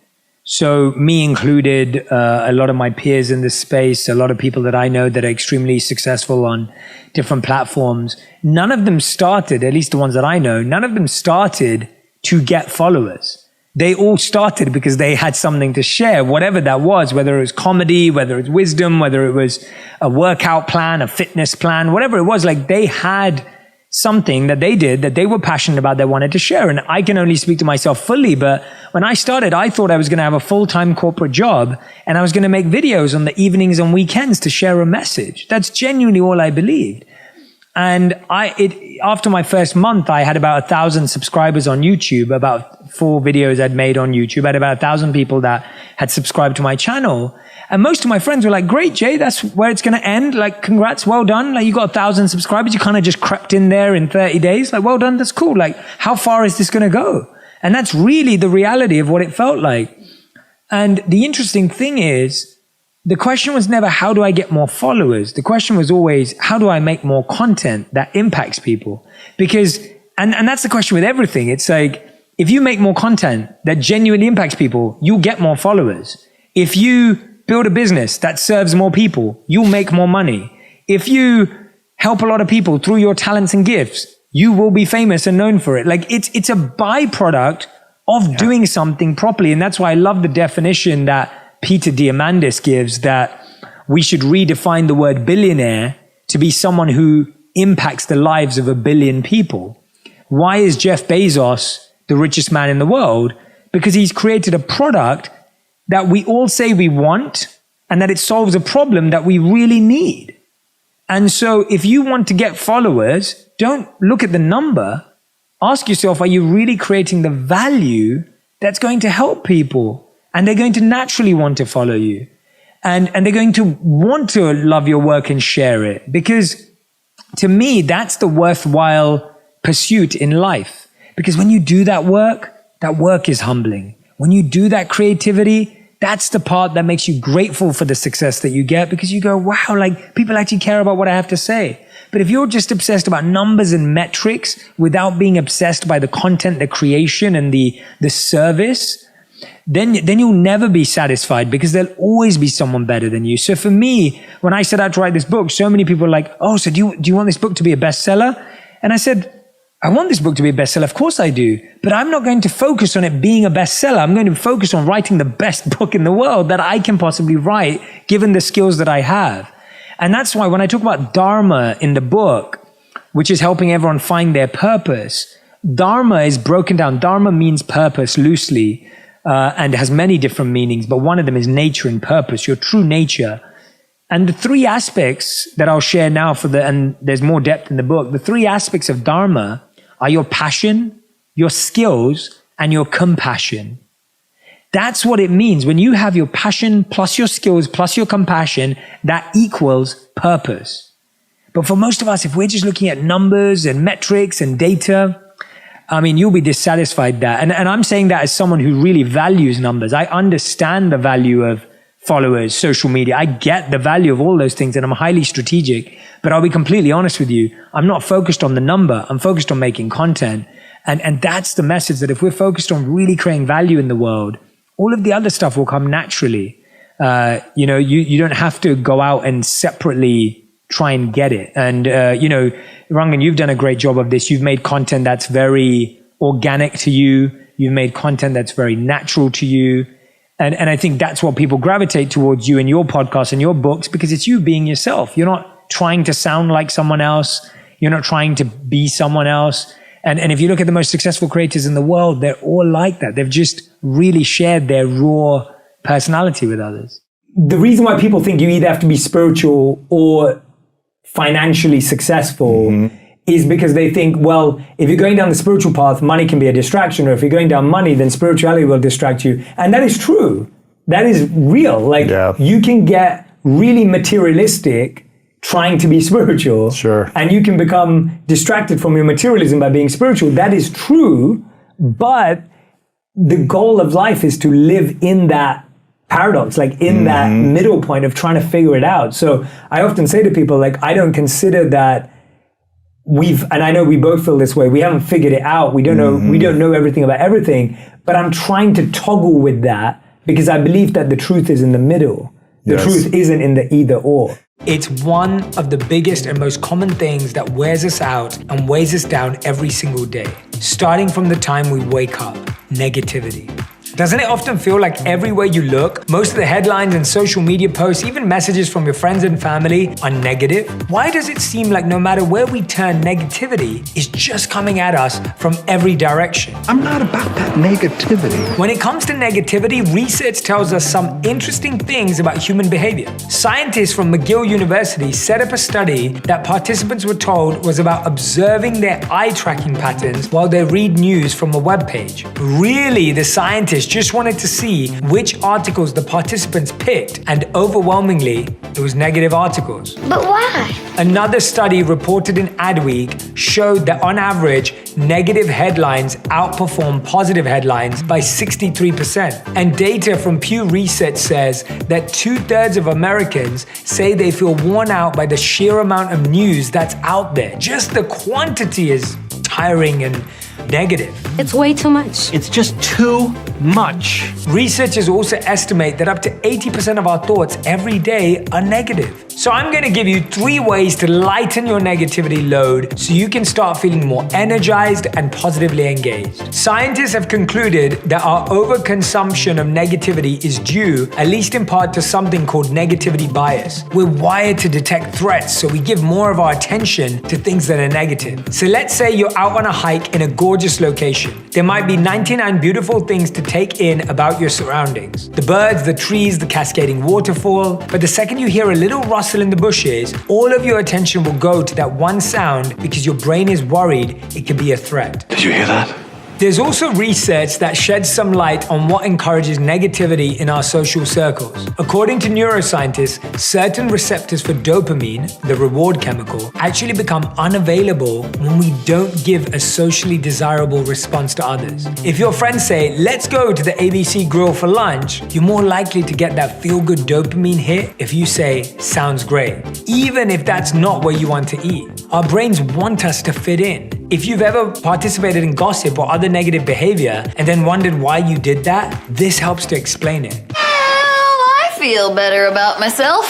So me included, a lot of my peers in this space, a lot of people that I know that are extremely successful on different platforms, none of them started, at least the ones that I know, none of them started to get followers. They all started because they had something to share, whatever that was, whether it was comedy, whether it was wisdom, whether it was a workout plan, a fitness plan, whatever it was, like they had something that they did that they were passionate about, they wanted to share. And I can only speak to myself fully, but when I started, I thought I was going to have a full-time corporate job and I was going to make videos on the evenings and weekends to share a message. That's genuinely all I believed. And after my first month, I had about 1,000 subscribers on YouTube, about 4 videos I'd made on YouTube. I had about 1,000 people that had subscribed to my channel. And most of my friends were like, great, Jay, that's where it's going to end. Like, congrats, well done. Like, you got 1,000 subscribers. You kind of just crept in there in 30 days. Like, well done, that's cool. Like, how far is this going to go? And that's really the reality of what it felt like. And the interesting thing is, the question was never, how do I get more followers? The question was always, how do I make more content that impacts people? Because, and that's the question with everything. It's like, if you make more content that genuinely impacts people, you'll get more followers. If you build a business that serves more people, you'll make more money. If you help a lot of people through your talents and gifts, you will be famous and known for it. Like, it's a byproduct of doing something properly. And that's why I love the definition that Peter Diamandis gives, that we should redefine the word billionaire to be someone who impacts the lives of 1 billion people. Why is Jeff Bezos the richest man in the world? Because he's created a product that we all say we want and that it solves a problem that we really need. And so if you want to get followers, don't look at the number. ask yourself, are you really creating the value that's going to help people? And they're going to naturally want to follow you. And they're going to want to love your work and share it. Because to me, that's the worthwhile pursuit in life. Because when you do that work is humbling. When you do that creativity, that's the part that makes you grateful for the success that you get, because you go, wow, like people actually care about what I have to say. But if you're just obsessed about numbers and metrics without being obsessed by the content, the creation, and the service, then you'll never be satisfied, because there'll always be someone better than you. So for me, when I set out to write this book, so many people are like, oh, so do you want this book to be a bestseller? And I said, I want this book to be a bestseller. Of course I do. But I'm not going to focus on it being a bestseller. I'm going to focus on writing the best book in the world that I can possibly write, given the skills that I have. And that's why when I talk about Dharma in the book, which is helping everyone find their purpose, Dharma is broken down. Dharma means purpose loosely, and has many different meanings, but one of them is nature and purpose, your true nature. And the three aspects that I'll share now and there's more depth in the book, the three aspects of Dharma are your passion, your skills, and your compassion. That's what it means. When you have your passion plus your skills plus your compassion, that equals purpose. But for most of us, if we're just looking at numbers and metrics and data, I mean, you'll be dissatisfied that. And I'm saying that as someone who really values numbers. I understand the value of followers, social media. I get the value of all those things, and I'm highly strategic. But I'll be completely honest with you. I'm not focused on the number. I'm focused on making content. And that's the message, that if we're focused on really creating value in the world, all of the other stuff will come naturally. You don't have to go out and separately try and get it. And, Rangan, you've done a great job of this. You've made content that's very organic to you. You've made content that's very natural to you. And I think that's what people gravitate towards you and your podcast and your books, because it's you being yourself. You're not trying to sound like someone else. You're not trying to be someone else. And if you look at the most successful creators in the world, they're all like that. They've just really shared their raw personality with others. The reason why people think you either have to be spiritual or financially successful is because they think, well, if you're going down the spiritual path, money can be a distraction, or if you're going down money, then spirituality will distract you. And that is true. That is real. You can get really materialistic trying to be spiritual. Sure. And you can become distracted from your materialism by being spiritual. That is true. But the goal of life is to live in that paradox, in that middle point of trying to figure it out. So I often say to people, I don't consider that and I know we both feel this way, we haven't figured it out. We don't know everything about everything, but I'm trying to toggle with that, because I believe that the truth is in the middle. The truth isn't in the either or. It's one of the biggest and most common things that wears us out and weighs us down every single day. Starting from the time we wake up, negativity. Doesn't it often feel like everywhere you look, most of the headlines and social media posts, even messages from your friends and family, are negative? Why does it seem like no matter where we turn, negativity is just coming at us from every direction? I'm not about that negativity. When it comes to negativity, research tells us some interesting things about human behavior. Scientists from McGill University set up a study that participants were told was about observing their eye tracking patterns while they read news from a web page. Really, the scientists just wanted to see which articles the participants picked, and overwhelmingly, it was negative articles. But why? Another study reported in Adweek showed that on average, negative headlines outperform positive headlines by 63%. And data from Pew Research says that 2/3 of Americans say they feel worn out by the sheer amount of news that's out there. Just the quantity is tiring and negative. It's way too much. It's just too much. Researchers also estimate that up to 80% of our thoughts every day are negative. So I'm going to give you 3 ways to lighten your negativity load so you can start feeling more energized and positively engaged. Scientists have concluded that our overconsumption of negativity is due, at least in part, to something called negativity bias. We're wired to detect threats, so we give more of our attention to things that are negative. So let's say you're out on a hike in a gorgeous location. There might be 99 beautiful things to take in about your surroundings. The birds, the trees, the cascading waterfall. But the second you hear a little rustle in the bushes, all of your attention will go to that one sound because your brain is worried it could be a threat. Did you hear that? There's also research that sheds some light on what encourages negativity in our social circles. According to neuroscientists, certain receptors for dopamine, the reward chemical, actually become unavailable when we don't give a socially desirable response to others. If your friends say, let's go to the ABC Grill for lunch, you're more likely to get that feel-good dopamine hit if you say, sounds great, even if that's not where you want to eat. Our brains want us to fit in. If you've ever participated in gossip or other negative behavior and then wondered why you did that, this helps to explain it. Well, I feel better about myself.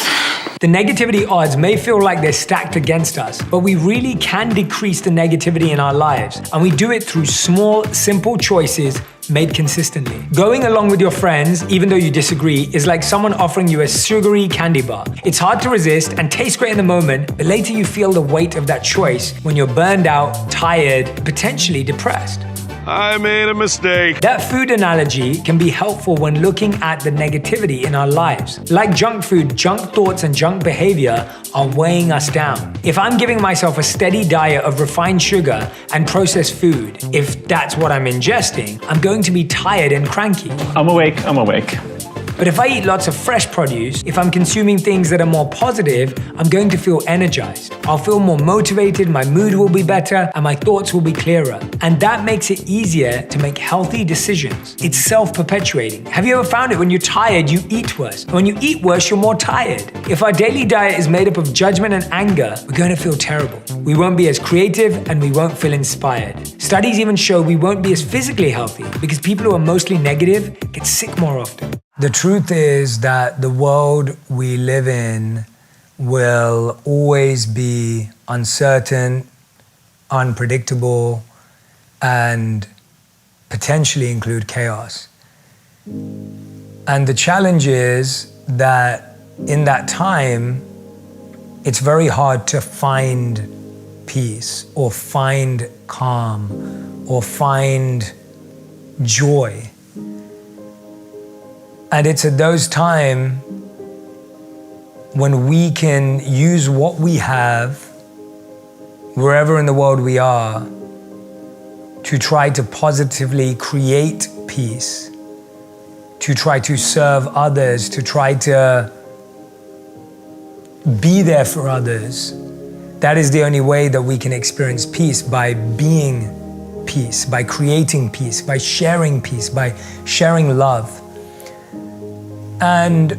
The negativity odds may feel like they're stacked against us, but we really can decrease the negativity in our lives, and we do it through small, simple choices made consistently. Going along with your friends, even though you disagree, is like someone offering you a sugary candy bar. It's hard to resist and tastes great in the moment, but later you feel the weight of that choice when you're burned out, tired, potentially depressed. I made a mistake. That food analogy can be helpful when looking at the negativity in our lives. Like junk food, junk thoughts and junk behavior are weighing us down. If I'm giving myself a steady diet of refined sugar and processed food, if that's what I'm ingesting, I'm going to be tired and cranky. I'm awake. But if I eat lots of fresh produce, if I'm consuming things that are more positive, I'm going to feel energized. I'll feel more motivated, my mood will be better, and my thoughts will be clearer. And that makes it easier to make healthy decisions. It's self-perpetuating. Have you ever found it when you're tired, you eat worse? And when you eat worse, you're more tired. If our daily diet is made up of judgment and anger, we're going to feel terrible. We won't be as creative and we won't feel inspired. Studies even show we won't be as physically healthy because people who are mostly negative get sick more often. The truth is that the world we live in will always be uncertain, unpredictable, and potentially include chaos. And the challenge is that in that time, it's very hard to find peace or find calm or find joy. And it's at those times when we can use what we have, wherever in the world we are, to try to positively create peace, to try to serve others, to try to be there for others. That is the only way that we can experience peace, by being peace, by creating peace, by sharing love. And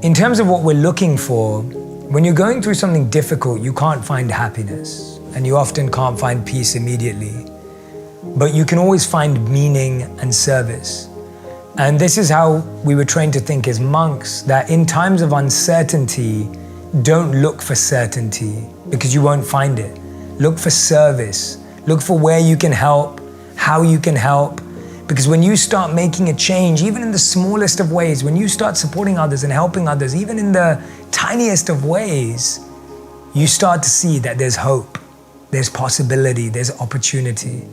in terms of what we're looking for, when you're going through something difficult, you can't find happiness, and you often can't find peace immediately. But you can always find meaning and service. And this is how we were trained to think as monks, that in times of uncertainty, don't look for certainty, because you won't find it. Look for service. Look for where you can help, how you can help. Because when you start making a change, even in the smallest of ways, when you start supporting others and helping others, even in the tiniest of ways, you start to see that there's hope, there's possibility, there's opportunity.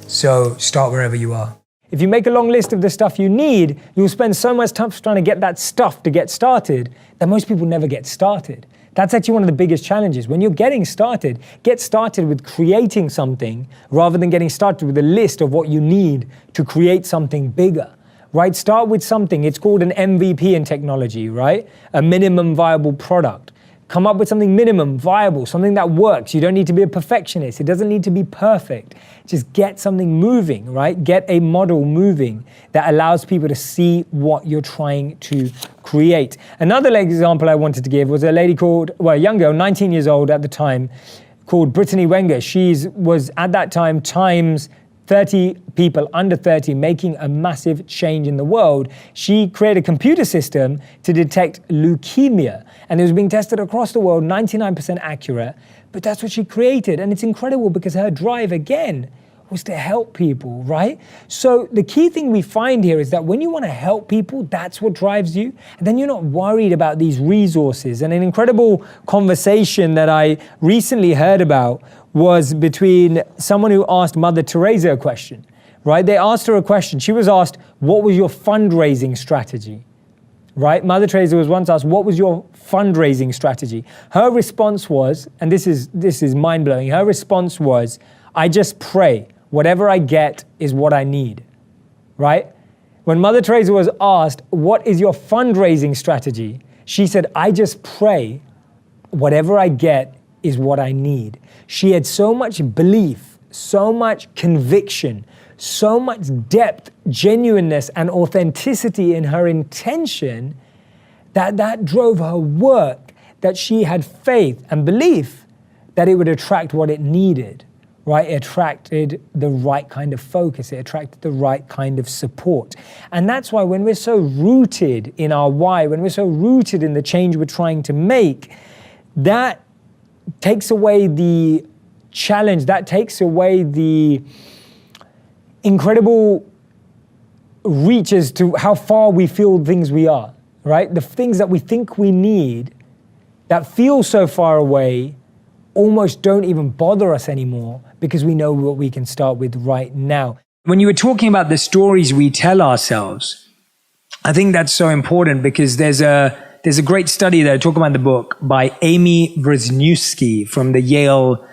So start wherever you are. If you make a long list of the stuff you need, you'll spend so much time trying to get that stuff to get started that most people never get started. That's actually one of the biggest challenges. When you're getting started, get started with creating something rather than getting started with a list of what you need to create something bigger, right? Start with something. It's called an MVP in technology, right? A minimum viable product. Come up with something minimum viable, something that works. You don't need to be a perfectionist. It doesn't need to be perfect. Just get something moving, right? Get a model moving that allows people to see what you're trying to create. Another example I wanted to give was a lady called, well, a young girl, 19 years old at the time, called Brittany Wenger. She was at that time Times 30 people under 30 making a massive change in the world. She created a computer system to detect leukemia, and it was being tested across the world, 99% accurate, but that's what she created. And it's incredible because her drive, again, was to help people, right? So the key thing we find here is that when you want to help people, that's what drives you. And then you're not worried about these resources. And an incredible conversation that I recently heard about was between someone who asked Mother Teresa a question, right? They asked her a question. She was asked, what was your fundraising strategy? Right? Mother Teresa was once asked, what was your fundraising strategy? Her response was, and this is mind-blowing, her response was, I just pray. Whatever I get is what I need. Right? When Mother Teresa was asked, what is your fundraising strategy? She said, I just pray. Whatever I get is what I need. She had so much belief, so much conviction, so much depth, genuineness, and authenticity in her intention that drove her work, that she had faith and belief that it would attract what it needed, right? It attracted the right kind of focus. It attracted the right kind of support. And that's why when we're so rooted in our why, when we're so rooted in the change we're trying to make, that takes away the challenge, that takes away the incredible reach as to how far we feel things we are, right? The things that we think we need that feel so far away almost don't even bother us anymore because we know what we can start with right now. When you were talking about the stories we tell ourselves, I think that's so important because there's a great study that I talk about in the book by Amy Wrzniewski from the Yale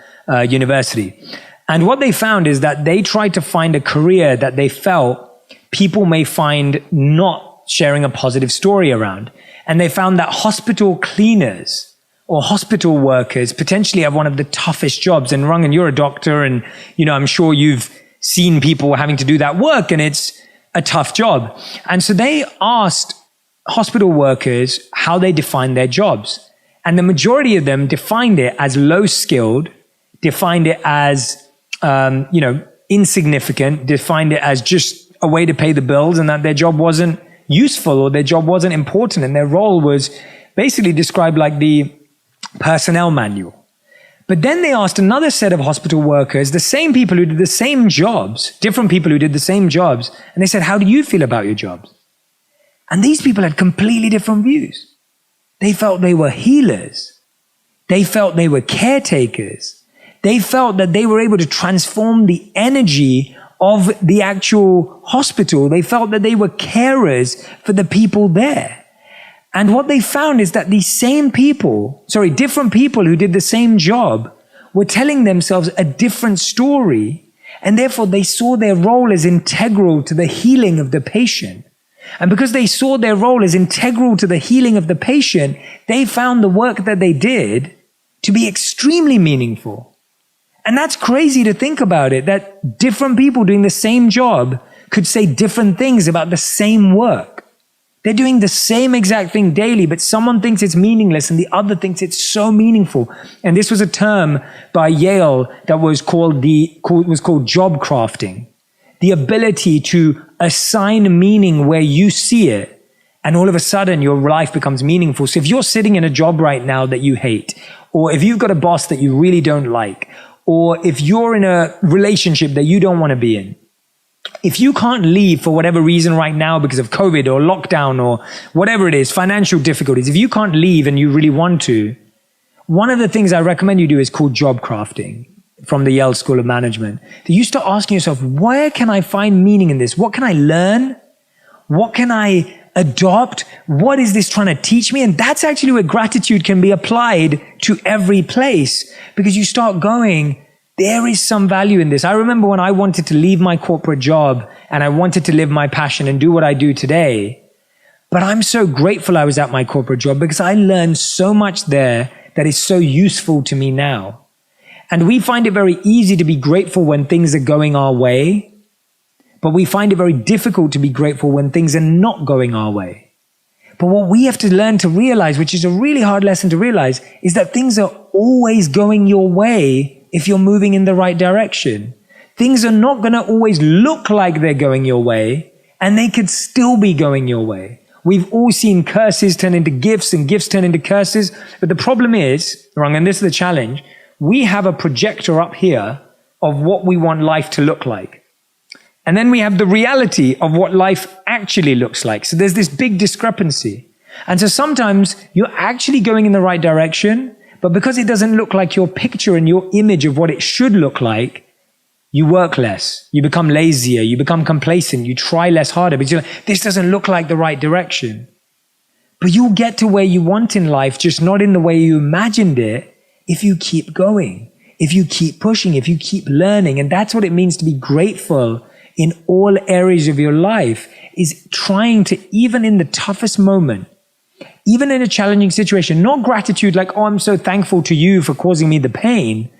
University. And what they found is that they tried to find a career that they felt people may find not sharing a positive story around. And they found that hospital cleaners or hospital workers potentially have one of the toughest jobs. And Rangan, you're a doctor, and I'm sure you've seen people having to do that work, and it's a tough job. And so they asked hospital workers how they defined their jobs. And the majority of them defined it as low skilled, defined it as insignificant, defined it as just a way to pay the bills, and that their job wasn't useful or their job wasn't important, and their role was basically described like the personnel manual. But then they asked another set of hospital workers, the same people who did the same jobs, different people who did the same jobs, and they said, how do you feel about your jobs? And these people had completely different views. They felt they were healers. They felt they were caretakers. They felt that they were able to transform the energy of the actual hospital. They felt that they were carers for the people there. And what they found is that these different people who did the same job were telling themselves a different story, and therefore they saw their role as integral to the healing of the patient. And because they saw their role as integral to the healing of the patient, they found the work that they did to be extremely meaningful. And that's crazy to think about it, that different people doing the same job could say different things about the same work. They're doing the same exact thing daily, but someone thinks it's meaningless and the other thinks it's so meaningful. And this was a term by Yale that was called job crafting. The ability to assign meaning where you see it, and all of a sudden your life becomes meaningful. So if you're sitting in a job right now that you hate, or if you've got a boss that you really don't like, or if you're in a relationship that you don't want to be in, if you can't leave for whatever reason right now because of COVID or lockdown or whatever it is, financial difficulties, if you can't leave and you really want to, one of the things I recommend you do is called job crafting from the Yale School of Management. That you start asking yourself, where can I find meaning in this? What can I learn? What can I adopt? What is this trying to teach me? And that's actually where gratitude can be applied to every place, because you start going, there is some value in this. I remember when I wanted to leave my corporate job and I wanted to live my passion and do what I do today. But I'm so grateful I was at my corporate job because I learned so much there that is so useful to me now. And we find it very easy to be grateful when things are going our way, but we find it very difficult to be grateful when things are not going our way. But what we have to learn to realize, which is a really hard lesson to realize, is that things are always going your way if you're moving in the right direction. Things are not going to always look like they're going your way, and they could still be going your way. We've all seen curses turn into gifts and gifts turn into curses. But the problem is, and this is the challenge, we have a projector up here of what we want life to look like. And then we have the reality of what life actually looks like. So there's this big discrepancy. And so sometimes you're actually going in the right direction, but because it doesn't look like your picture and your image of what it should look like, you work less, you become lazier, you become complacent, you try less harder because you're like, this doesn't look like the right direction. But you'll get to where you want in life, just not in the way you imagined it, if you keep going, if you keep pushing, if you keep learning. And that's what it means to be grateful in all areas of your life, is trying to, even in the toughest moment, even in a challenging situation, not gratitude like, oh, I'm so thankful to you for causing me the pain.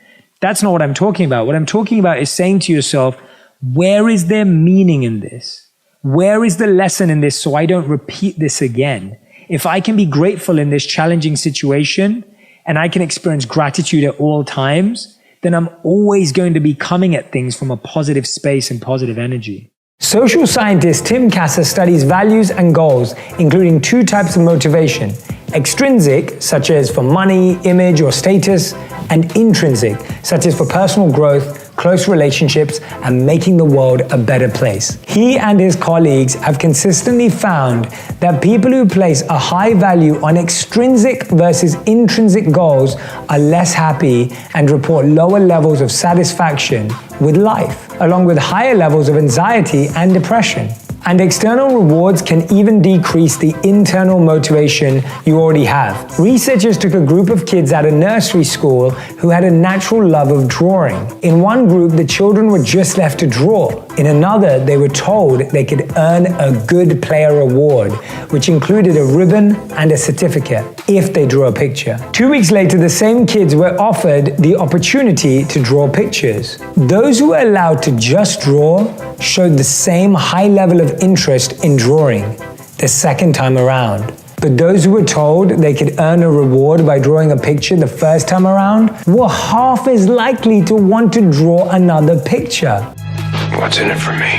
That's not what I'm talking about. What I'm talking about is saying to yourself, where is there meaning in this? Where is the lesson in this so I don't repeat this again? If I can be grateful in this challenging situation and I can experience gratitude at all times, then I'm always going to be coming at things from a positive space and positive energy. Social scientist Tim Kasser studies values and goals, including 2 types of motivation: extrinsic, such as for money, image, or status, and intrinsic, such as for personal growth, close relationships, and making the world a better place. He and his colleagues have consistently found that people who place a high value on extrinsic versus intrinsic goals are less happy and report lower levels of satisfaction with life, along with higher levels of anxiety and depression. And external rewards can even decrease the internal motivation you already have. Researchers took a group of kids at a nursery school who had a natural love of drawing. In one group, the children were just left to draw. In another, they were told they could earn a good player award, which included a ribbon and a certificate if they drew a picture. 2 weeks later, the same kids were offered the opportunity to draw pictures. Those who were allowed to just draw showed the same high level of interest in drawing the second time around. But those who were told they could earn a reward by drawing a picture the first time around were half as likely to want to draw another picture. What's in it for me?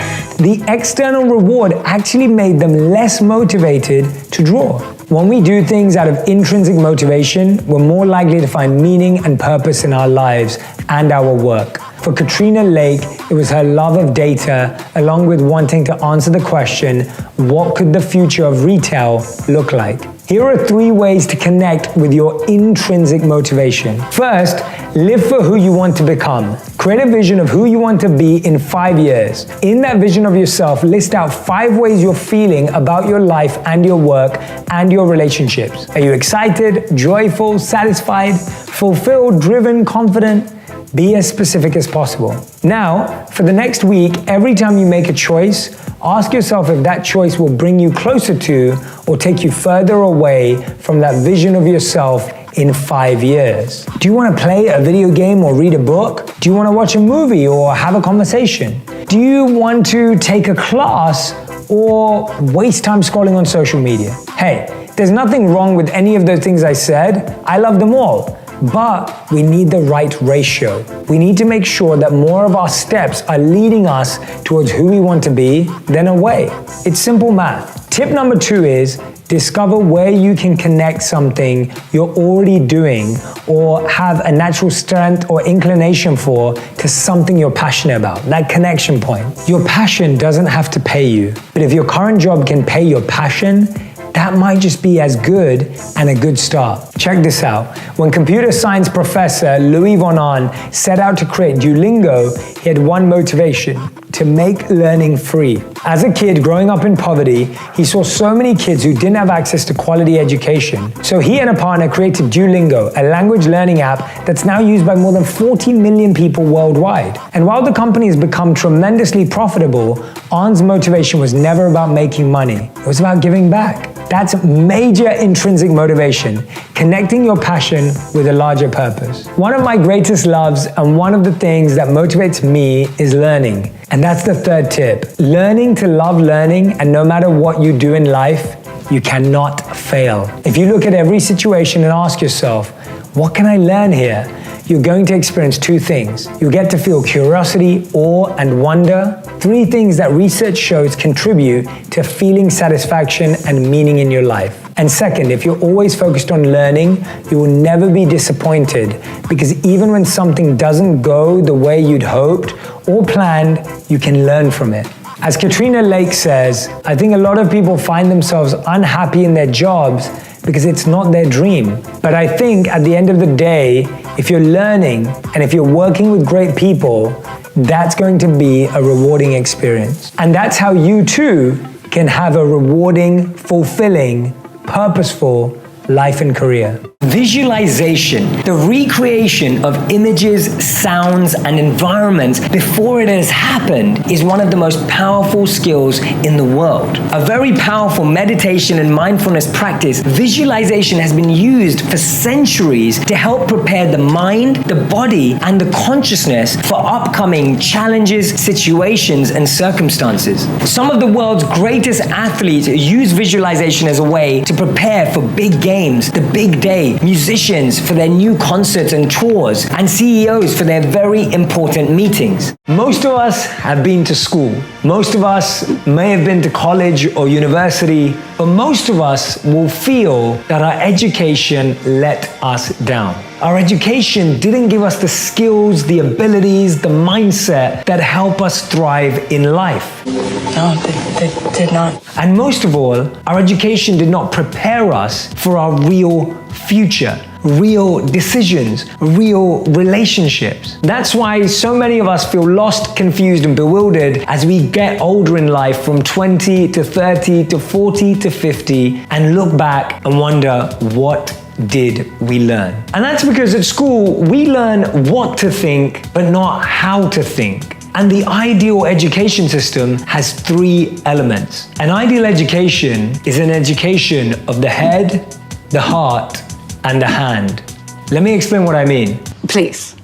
The external reward actually made them less motivated to draw. When we do things out of intrinsic motivation, we're more likely to find meaning and purpose in our lives and our work. For Katrina Lake, it was her love of data, along with wanting to answer the question, what could the future of retail look like? Here are 3 ways to connect with your intrinsic motivation. First, live for who you want to become. Create a vision of who you want to be in 5 years. In that vision of yourself, list out 5 ways you're feeling about your life and your work and your relationships. Are you excited, joyful, satisfied, fulfilled, driven, confident? Be as specific as possible. Now, for the next week, every time you make a choice, ask yourself if that choice will bring you closer to or take you further away from that vision of yourself in 5 years. Do you want to play a video game or read a book? Do you want to watch a movie or have a conversation? Do you want to take a class or waste time scrolling on social media? Hey, there's nothing wrong with any of those things I said. I love them all. But we need the right ratio. We need to make sure that more of our steps are leading us towards who we want to be than away. It's simple math. Tip number 2 is discover where you can connect something you're already doing or have a natural strength or inclination for to something you're passionate about, that connection point. Your passion doesn't have to pay you, but if your current job can pay your passion, that might just be as good and a good start. Check this out. When computer science professor Louis von Ahn set out to create Duolingo, he had one motivation: to make learning free. As a kid growing up in poverty, he saw so many kids who didn't have access to quality education. So he and a partner created Duolingo, a language learning app that's now used by more than 40 million people worldwide. And while the company has become tremendously profitable, Ahn's motivation was never about making money. It was about giving back. That's major intrinsic motivation, connecting your passion with a larger purpose. One of my greatest loves and one of the things that motivates me is learning. And that's the 3rd tip. Learning to love learning, and no matter what you do in life, you cannot fail. If you look at every situation and ask yourself, what can I learn here? You're going to experience 2 things. You'll get to feel curiosity, awe, and wonder. 3 things that research shows contribute to feeling satisfaction and meaning in your life. And second, if you're always focused on learning, you will never be disappointed, because even when something doesn't go the way you'd hoped or planned, you can learn from it. As Katrina Lake says, I think a lot of people find themselves unhappy in their jobs because it's not their dream. But I think at the end of the day, if you're learning, and if you're working with great people, that's going to be a rewarding experience. And that's how you too can have a rewarding, fulfilling, purposeful life and career. Visualization, the recreation of images, sounds, and environments before it has happened, is one of the most powerful skills in the world. A very powerful meditation and mindfulness practice, visualization has been used for centuries to help prepare the mind, the body, and the consciousness for upcoming challenges, situations, and circumstances. Some of the world's greatest athletes use visualization as a way to prepare for big games, the big day, musicians for their new concerts and tours, and CEOs for their very important meetings. Most of us have been to school. Most of us may have been to college or university, but most of us will feel that our education let us down. Our education didn't give us the skills, the abilities, the mindset that help us thrive in life. No, they did not. And most of all, our education did not prepare us for our real future, real decisions, real relationships. That's why so many of us feel lost, confused, and bewildered as we get older in life, from 20 to 30 to 40 to 50, and look back and wonder, what did we learn? And that's because at school, we learn what to think, but not how to think. And the ideal education system has 3 elements. An ideal education is an education of the head, the heart, and the hand. Let me explain what I mean. Please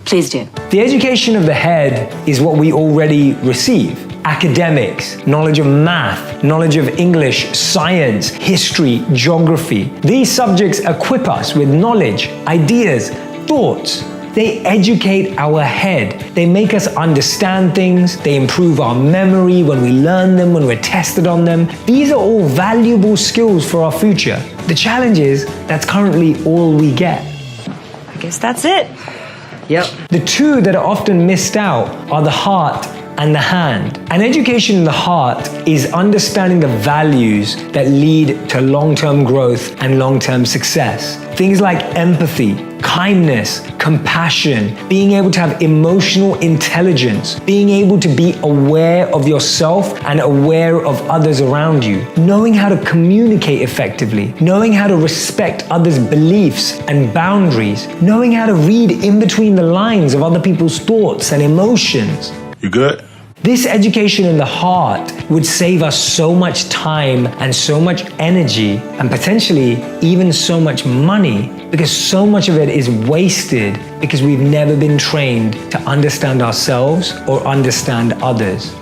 do. The education of the head is what we already receive. Academics, knowledge of math, knowledge of English, science, history, geography. These subjects equip us with knowledge, ideas, thoughts. They educate our head. They make us understand things. They improve our memory when we learn them, when we're tested on them. These are all valuable skills for our future. The challenge is that's currently all we get. I guess that's it. Yep. The 2 that are often missed out are the heart and the hand. An education in the heart is understanding the values that lead to long-term growth and long-term success. Things like empathy, kindness, compassion, being able to have emotional intelligence, being able to be aware of yourself and aware of others around you, knowing how to communicate effectively, knowing how to respect others' beliefs and boundaries, knowing how to read in between the lines of other people's thoughts and emotions. You good? This education in the heart would save us so much time and so much energy, and potentially even so much money, because so much of it is wasted because we've never been trained to understand ourselves or understand others.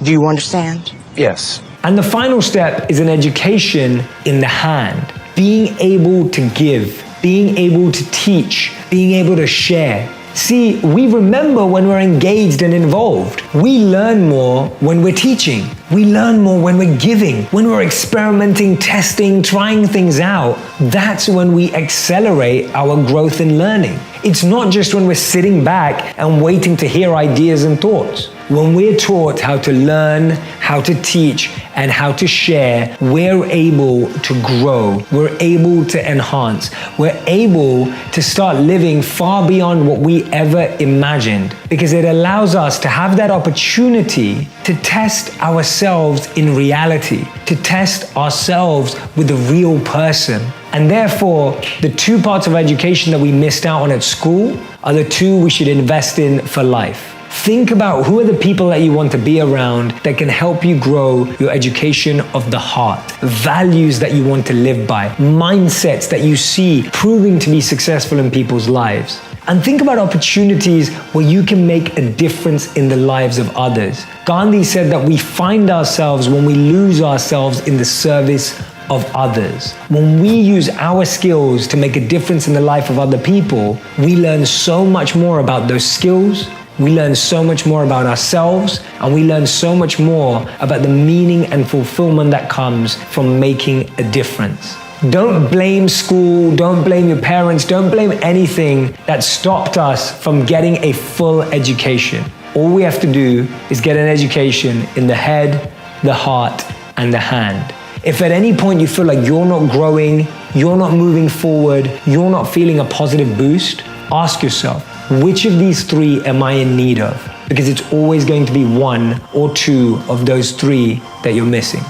Do you understand? Yes. And the final step is an education in the hand. Being able to give, being able to teach, being able to share. See, we remember when we're engaged and involved. We learn more when we're teaching. We learn more when we're giving, when we're experimenting, testing, trying things out. That's when we accelerate our growth and learning. It's not just when we're sitting back and waiting to hear ideas and thoughts. When we're taught how to learn, how to teach, and how to share, we're able to grow. We're able to enhance. We're able to start living far beyond what we ever imagined, because it allows us to have that opportunity to test ourselves in reality, to test ourselves with a real person. And therefore, the 2 parts of education that we missed out on at school are the 2 we should invest in for life. Think about who are the people that you want to be around that can help you grow your education of the heart, values that you want to live by, mindsets that you see proving to be successful in people's lives. And think about opportunities where you can make a difference in the lives of others. Gandhi said that we find ourselves when we lose ourselves in the service of others. When we use our skills to make a difference in the life of other people, we learn so much more about those skills. We learn so much more about ourselves, and we learn so much more about the meaning and fulfillment that comes from making a difference. Don't blame school, don't blame your parents, don't blame anything that stopped us from getting a full education. All we have to do is get an education in the head, the heart, and the hand. If at any point you feel like you're not growing, you're not moving forward, you're not feeling a positive boost, ask yourself, which of these three am I in need of? Because it's always going to be one or two of those three that you're missing.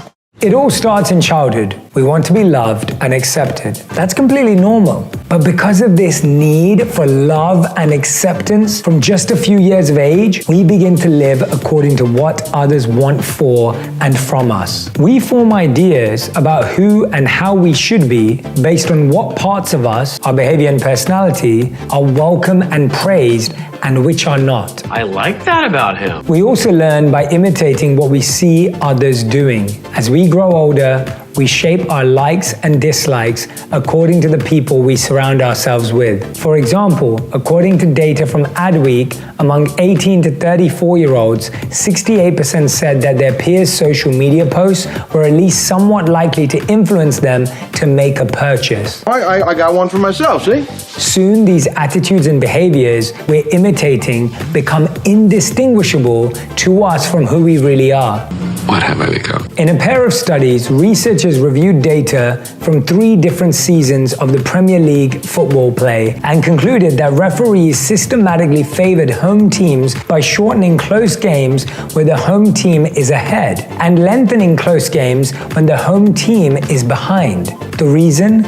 It all starts in childhood. We want to be loved and accepted. That's completely normal. But because of this need for love and acceptance from just a few years of age, we begin to live according to what others want for and from us. We form ideas about who and how we should be based on what parts of us, our behavior and personality, are welcome and praised and which are not. I like that about him. We also learn by imitating what we see others doing. As we grow older, we shape our likes and dislikes according to the people we surround ourselves with. For example, according to data from Adweek, among 18 to 34-year-olds, 68% said that their peers' social media posts were at least somewhat likely to influence them to make a purchase. I got one for myself, see? Soon, these attitudes and behaviors we're imitating become indistinguishable to us from who we really are. What have I become? In a pair of studies, researchers reviewed data from 3 different seasons of the Premier League football play and concluded that referees systematically favored home teams by shortening close games where the home team is ahead and lengthening close games when the home team is behind. The reason?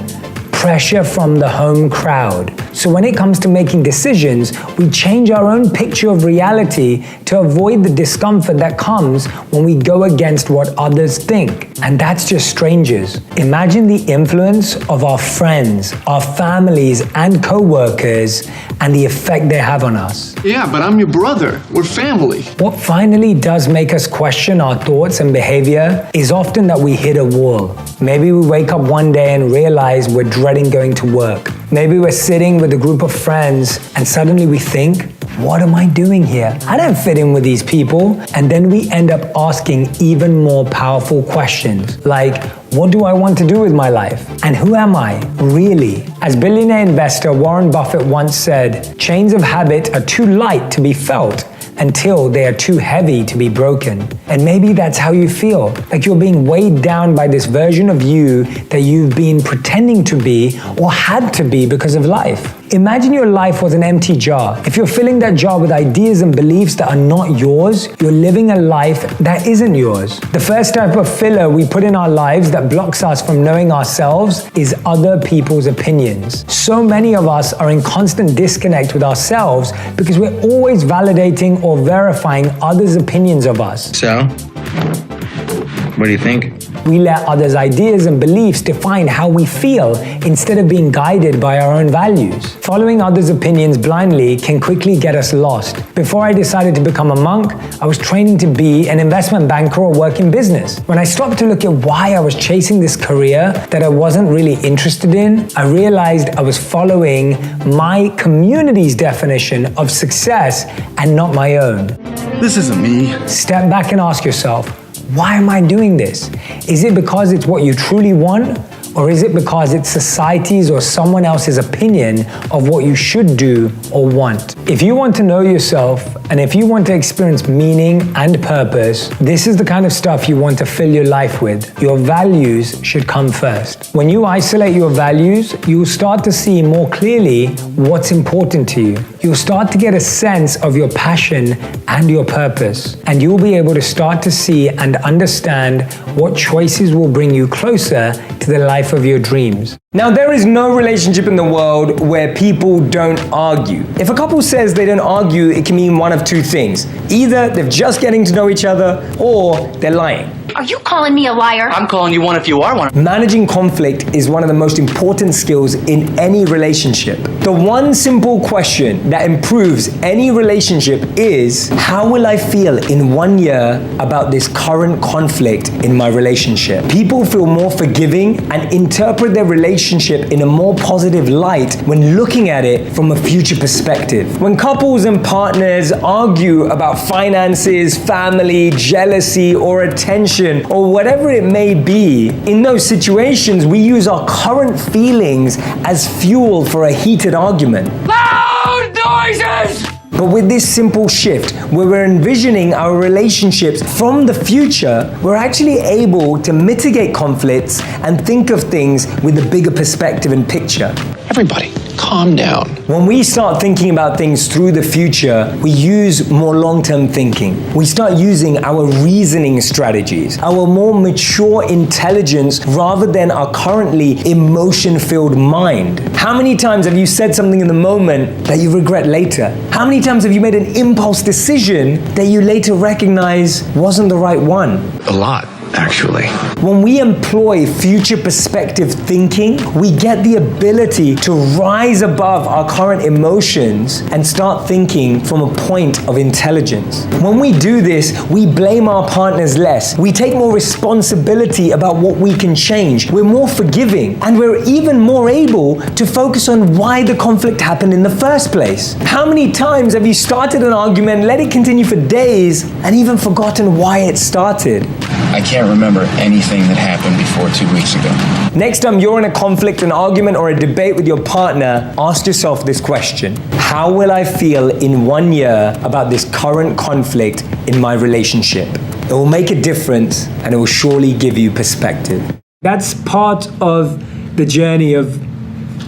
Pressure from the home crowd. So when it comes to making decisions, we change our own picture of reality to avoid the discomfort that comes when we go against what others think. And that's just strangers. Imagine the influence of our friends, our families, and co-workers, and the effect they have on us. Yeah, but I'm your brother. We're family. What finally does make us question our thoughts and behavior is often that we hit a wall. Maybe we wake up one day and realize we're dreading going to work. Maybe we're sitting with a group of friends and suddenly we think, what am I doing here? I don't fit in with these people. And then we end up asking even more powerful questions like, what do I want to do with my life? And who am I, really? As billionaire investor Warren Buffett once said, chains of habit are too light to be felt until they are too heavy to be broken. And maybe that's how you feel, like you're being weighed down by this version of you that you've been pretending to be or had to be because of life. Imagine your life was an empty jar. If you're filling that jar with ideas and beliefs that are not yours, you're living a life that isn't yours. The first type of filler we put in our lives that blocks us from knowing ourselves is other people's opinions. So many of us are in constant disconnect with ourselves because we're always validating or verifying others' opinions of us. So, what do you think? We let others' ideas and beliefs define how we feel instead of being guided by our own values. Following others' opinions blindly can quickly get us lost. Before I decided to become a monk, I was training to be an investment banker or work in business. When I stopped to look at why I was chasing this career that I wasn't really interested in, I realized I was following my community's definition of success and not my own. This isn't me. Step back and ask yourself, why am I doing this? Is it because it's what you truly want? Or is it because it's society's or someone else's opinion of what you should do or want? If you want to know yourself and if you want to experience meaning and purpose, this is the kind of stuff you want to fill your life with. Your values should come first. When you isolate your values, you'll start to see more clearly what's important to you. You'll start to get a sense of your passion and your purpose, and you'll be able to start to see and understand what choices will bring you closer to the life of your dreams. Now, there is no relationship in the world where people don't argue. If a couple says they don't argue, it can mean one of two things. Either they're just getting to know each other, or they're lying. Are you calling me a liar? I'm calling you one if you are one. Managing conflict is one of the most important skills in any relationship. The one simple question that improves any relationship is, how will I feel in 1 year about this current conflict in my relationship? People feel more forgiving and interpret their relationship in a more positive light when looking at it from a future perspective. When couples and partners argue about finances, family, jealousy, or attention, or whatever it may be, in those situations, we use our current feelings as fuel for a heated argument. Loud noises! But with this simple shift, where we're envisioning our relationships from the future, we're actually able to mitigate conflicts and think of things with a bigger perspective and picture. Everybody, calm down. When we start thinking about things through the future, we use more long-term thinking. We start using our reasoning strategies, our more mature intelligence rather than our currently emotion-filled mind. How many times have you said something in the moment that you regret later? How many times have you made an impulse decision that you later recognize wasn't the right one? A lot, actually. When we employ future perspective thinking, we get the ability to rise above our current emotions and start thinking from a point of intelligence. When we do this, we blame our partners less. We take more responsibility about what we can change. We're more forgiving, and we're even more able to focus on why the conflict happened in the first place. How many times have you started an argument, let it continue for days, and even forgotten why it started? I can't remember anything that happened before 2 weeks ago. Next time you're in a conflict, an argument, or a debate with your partner, ask yourself this question. How will I feel in 1 year about this current conflict in my relationship? It will make a difference, and it will surely give you perspective. That's part of the journey of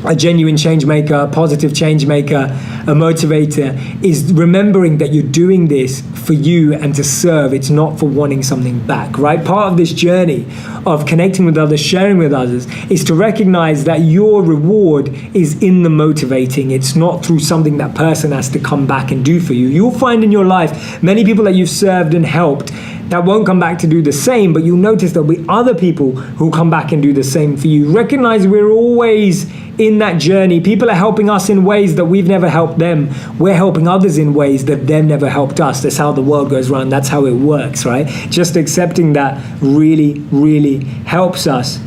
a genuine change maker, a positive change maker, a motivator, is remembering that you're doing this for you and to serve. It's not for wanting something back, right? Part of this journey of connecting with others, sharing with others, is to recognize that your reward is in the motivating. It's not through something that person has to come back and do for you. You'll find in your life many people that you've served and helped that won't come back to do the same, but you'll notice there'll be other people who come back and do the same for you. Recognize we're always in that journey. People are helping us in ways that we've never helped them. We're helping others in ways that they've never helped us. That's how the world goes around. That's how it works, right? Just accepting that really, really helps us.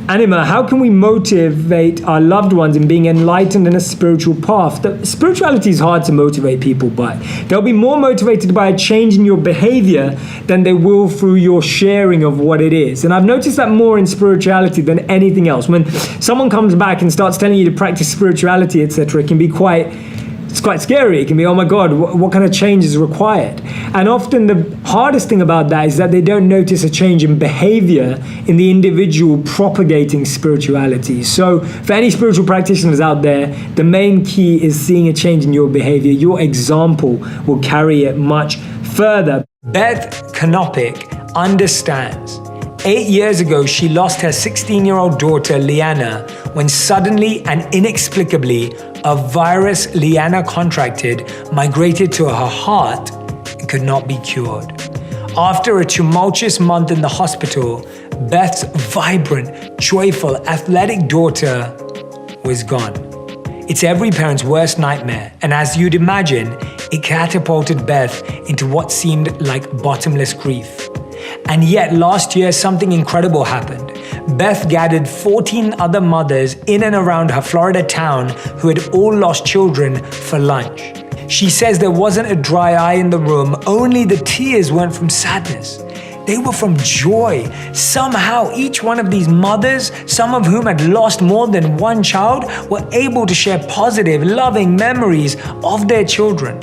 Anima, how can we motivate our loved ones in being enlightened in a spiritual path? Spirituality is hard to motivate people by. They'll be more motivated by a change in your behavior than they will through your sharing of what it is. And I've noticed that more in spirituality than anything else. When someone comes back and starts telling you to practice spirituality, etc., it can be quite scary. It can be, oh my God, what kind of change is required? And often the hardest thing about that is that they don't notice a change in behavior in the individual propagating spirituality. So for any spiritual practitioners out there, the main key is seeing a change in your behavior. Your example will carry it much further. Beth Canopik understands. 8 years ago, she lost her 16-year-old daughter, Liana, when suddenly and inexplicably, a virus Liana contracted migrated to her heart and could not be cured. After a tumultuous month in the hospital, Beth's vibrant, joyful, athletic daughter was gone. It's every parent's worst nightmare, and as you'd imagine, it catapulted Beth into what seemed like bottomless grief. And yet last year, something incredible happened. Beth gathered 14 other mothers in and around her Florida town who had all lost children for lunch. She says there wasn't a dry eye in the room, only the tears weren't from sadness. They were from joy. Somehow, each one of these mothers, some of whom had lost more than one child, were able to share positive, loving memories of their children,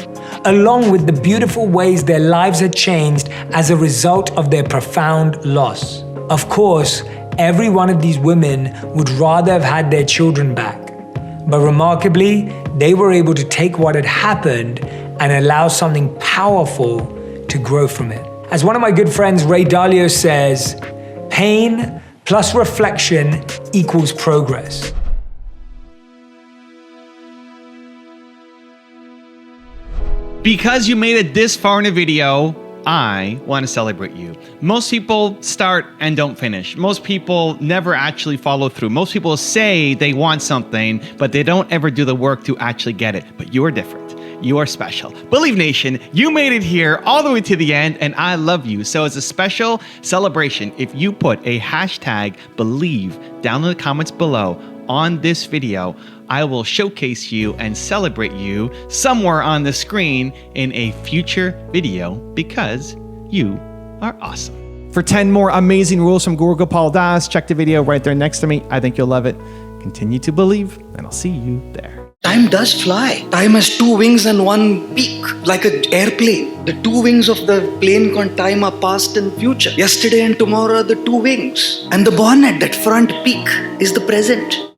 along with the beautiful ways their lives had changed as a result of their profound loss. Of course, every one of these women would rather have had their children back. But remarkably, they were able to take what had happened and allow something powerful to grow from it. As one of my good friends, Ray Dalio, says, pain plus reflection equals progress. Because you made it this far in a video, I want to celebrate you. Most people start and don't finish. Most people never actually follow through. Most people say they want something, but they don't ever do the work to actually get it. But you are different. You are special. Believe Nation, you made it here all the way to the end, and I love you. So as a special celebration, if you put a hashtag believe down in the comments below on this video, I will showcase you and celebrate you somewhere on the screen in a future video because you are awesome. For 10 more amazing rules from Guru Gopal Das, check the video right there next to me. I think you'll love it. Continue to believe, and I'll see you there. Time does fly. Time has two wings and one peak, like an airplane. The two wings of the plane called time are past and future. Yesterday and tomorrow are the two wings. And the bonnet, that front peak, is the present.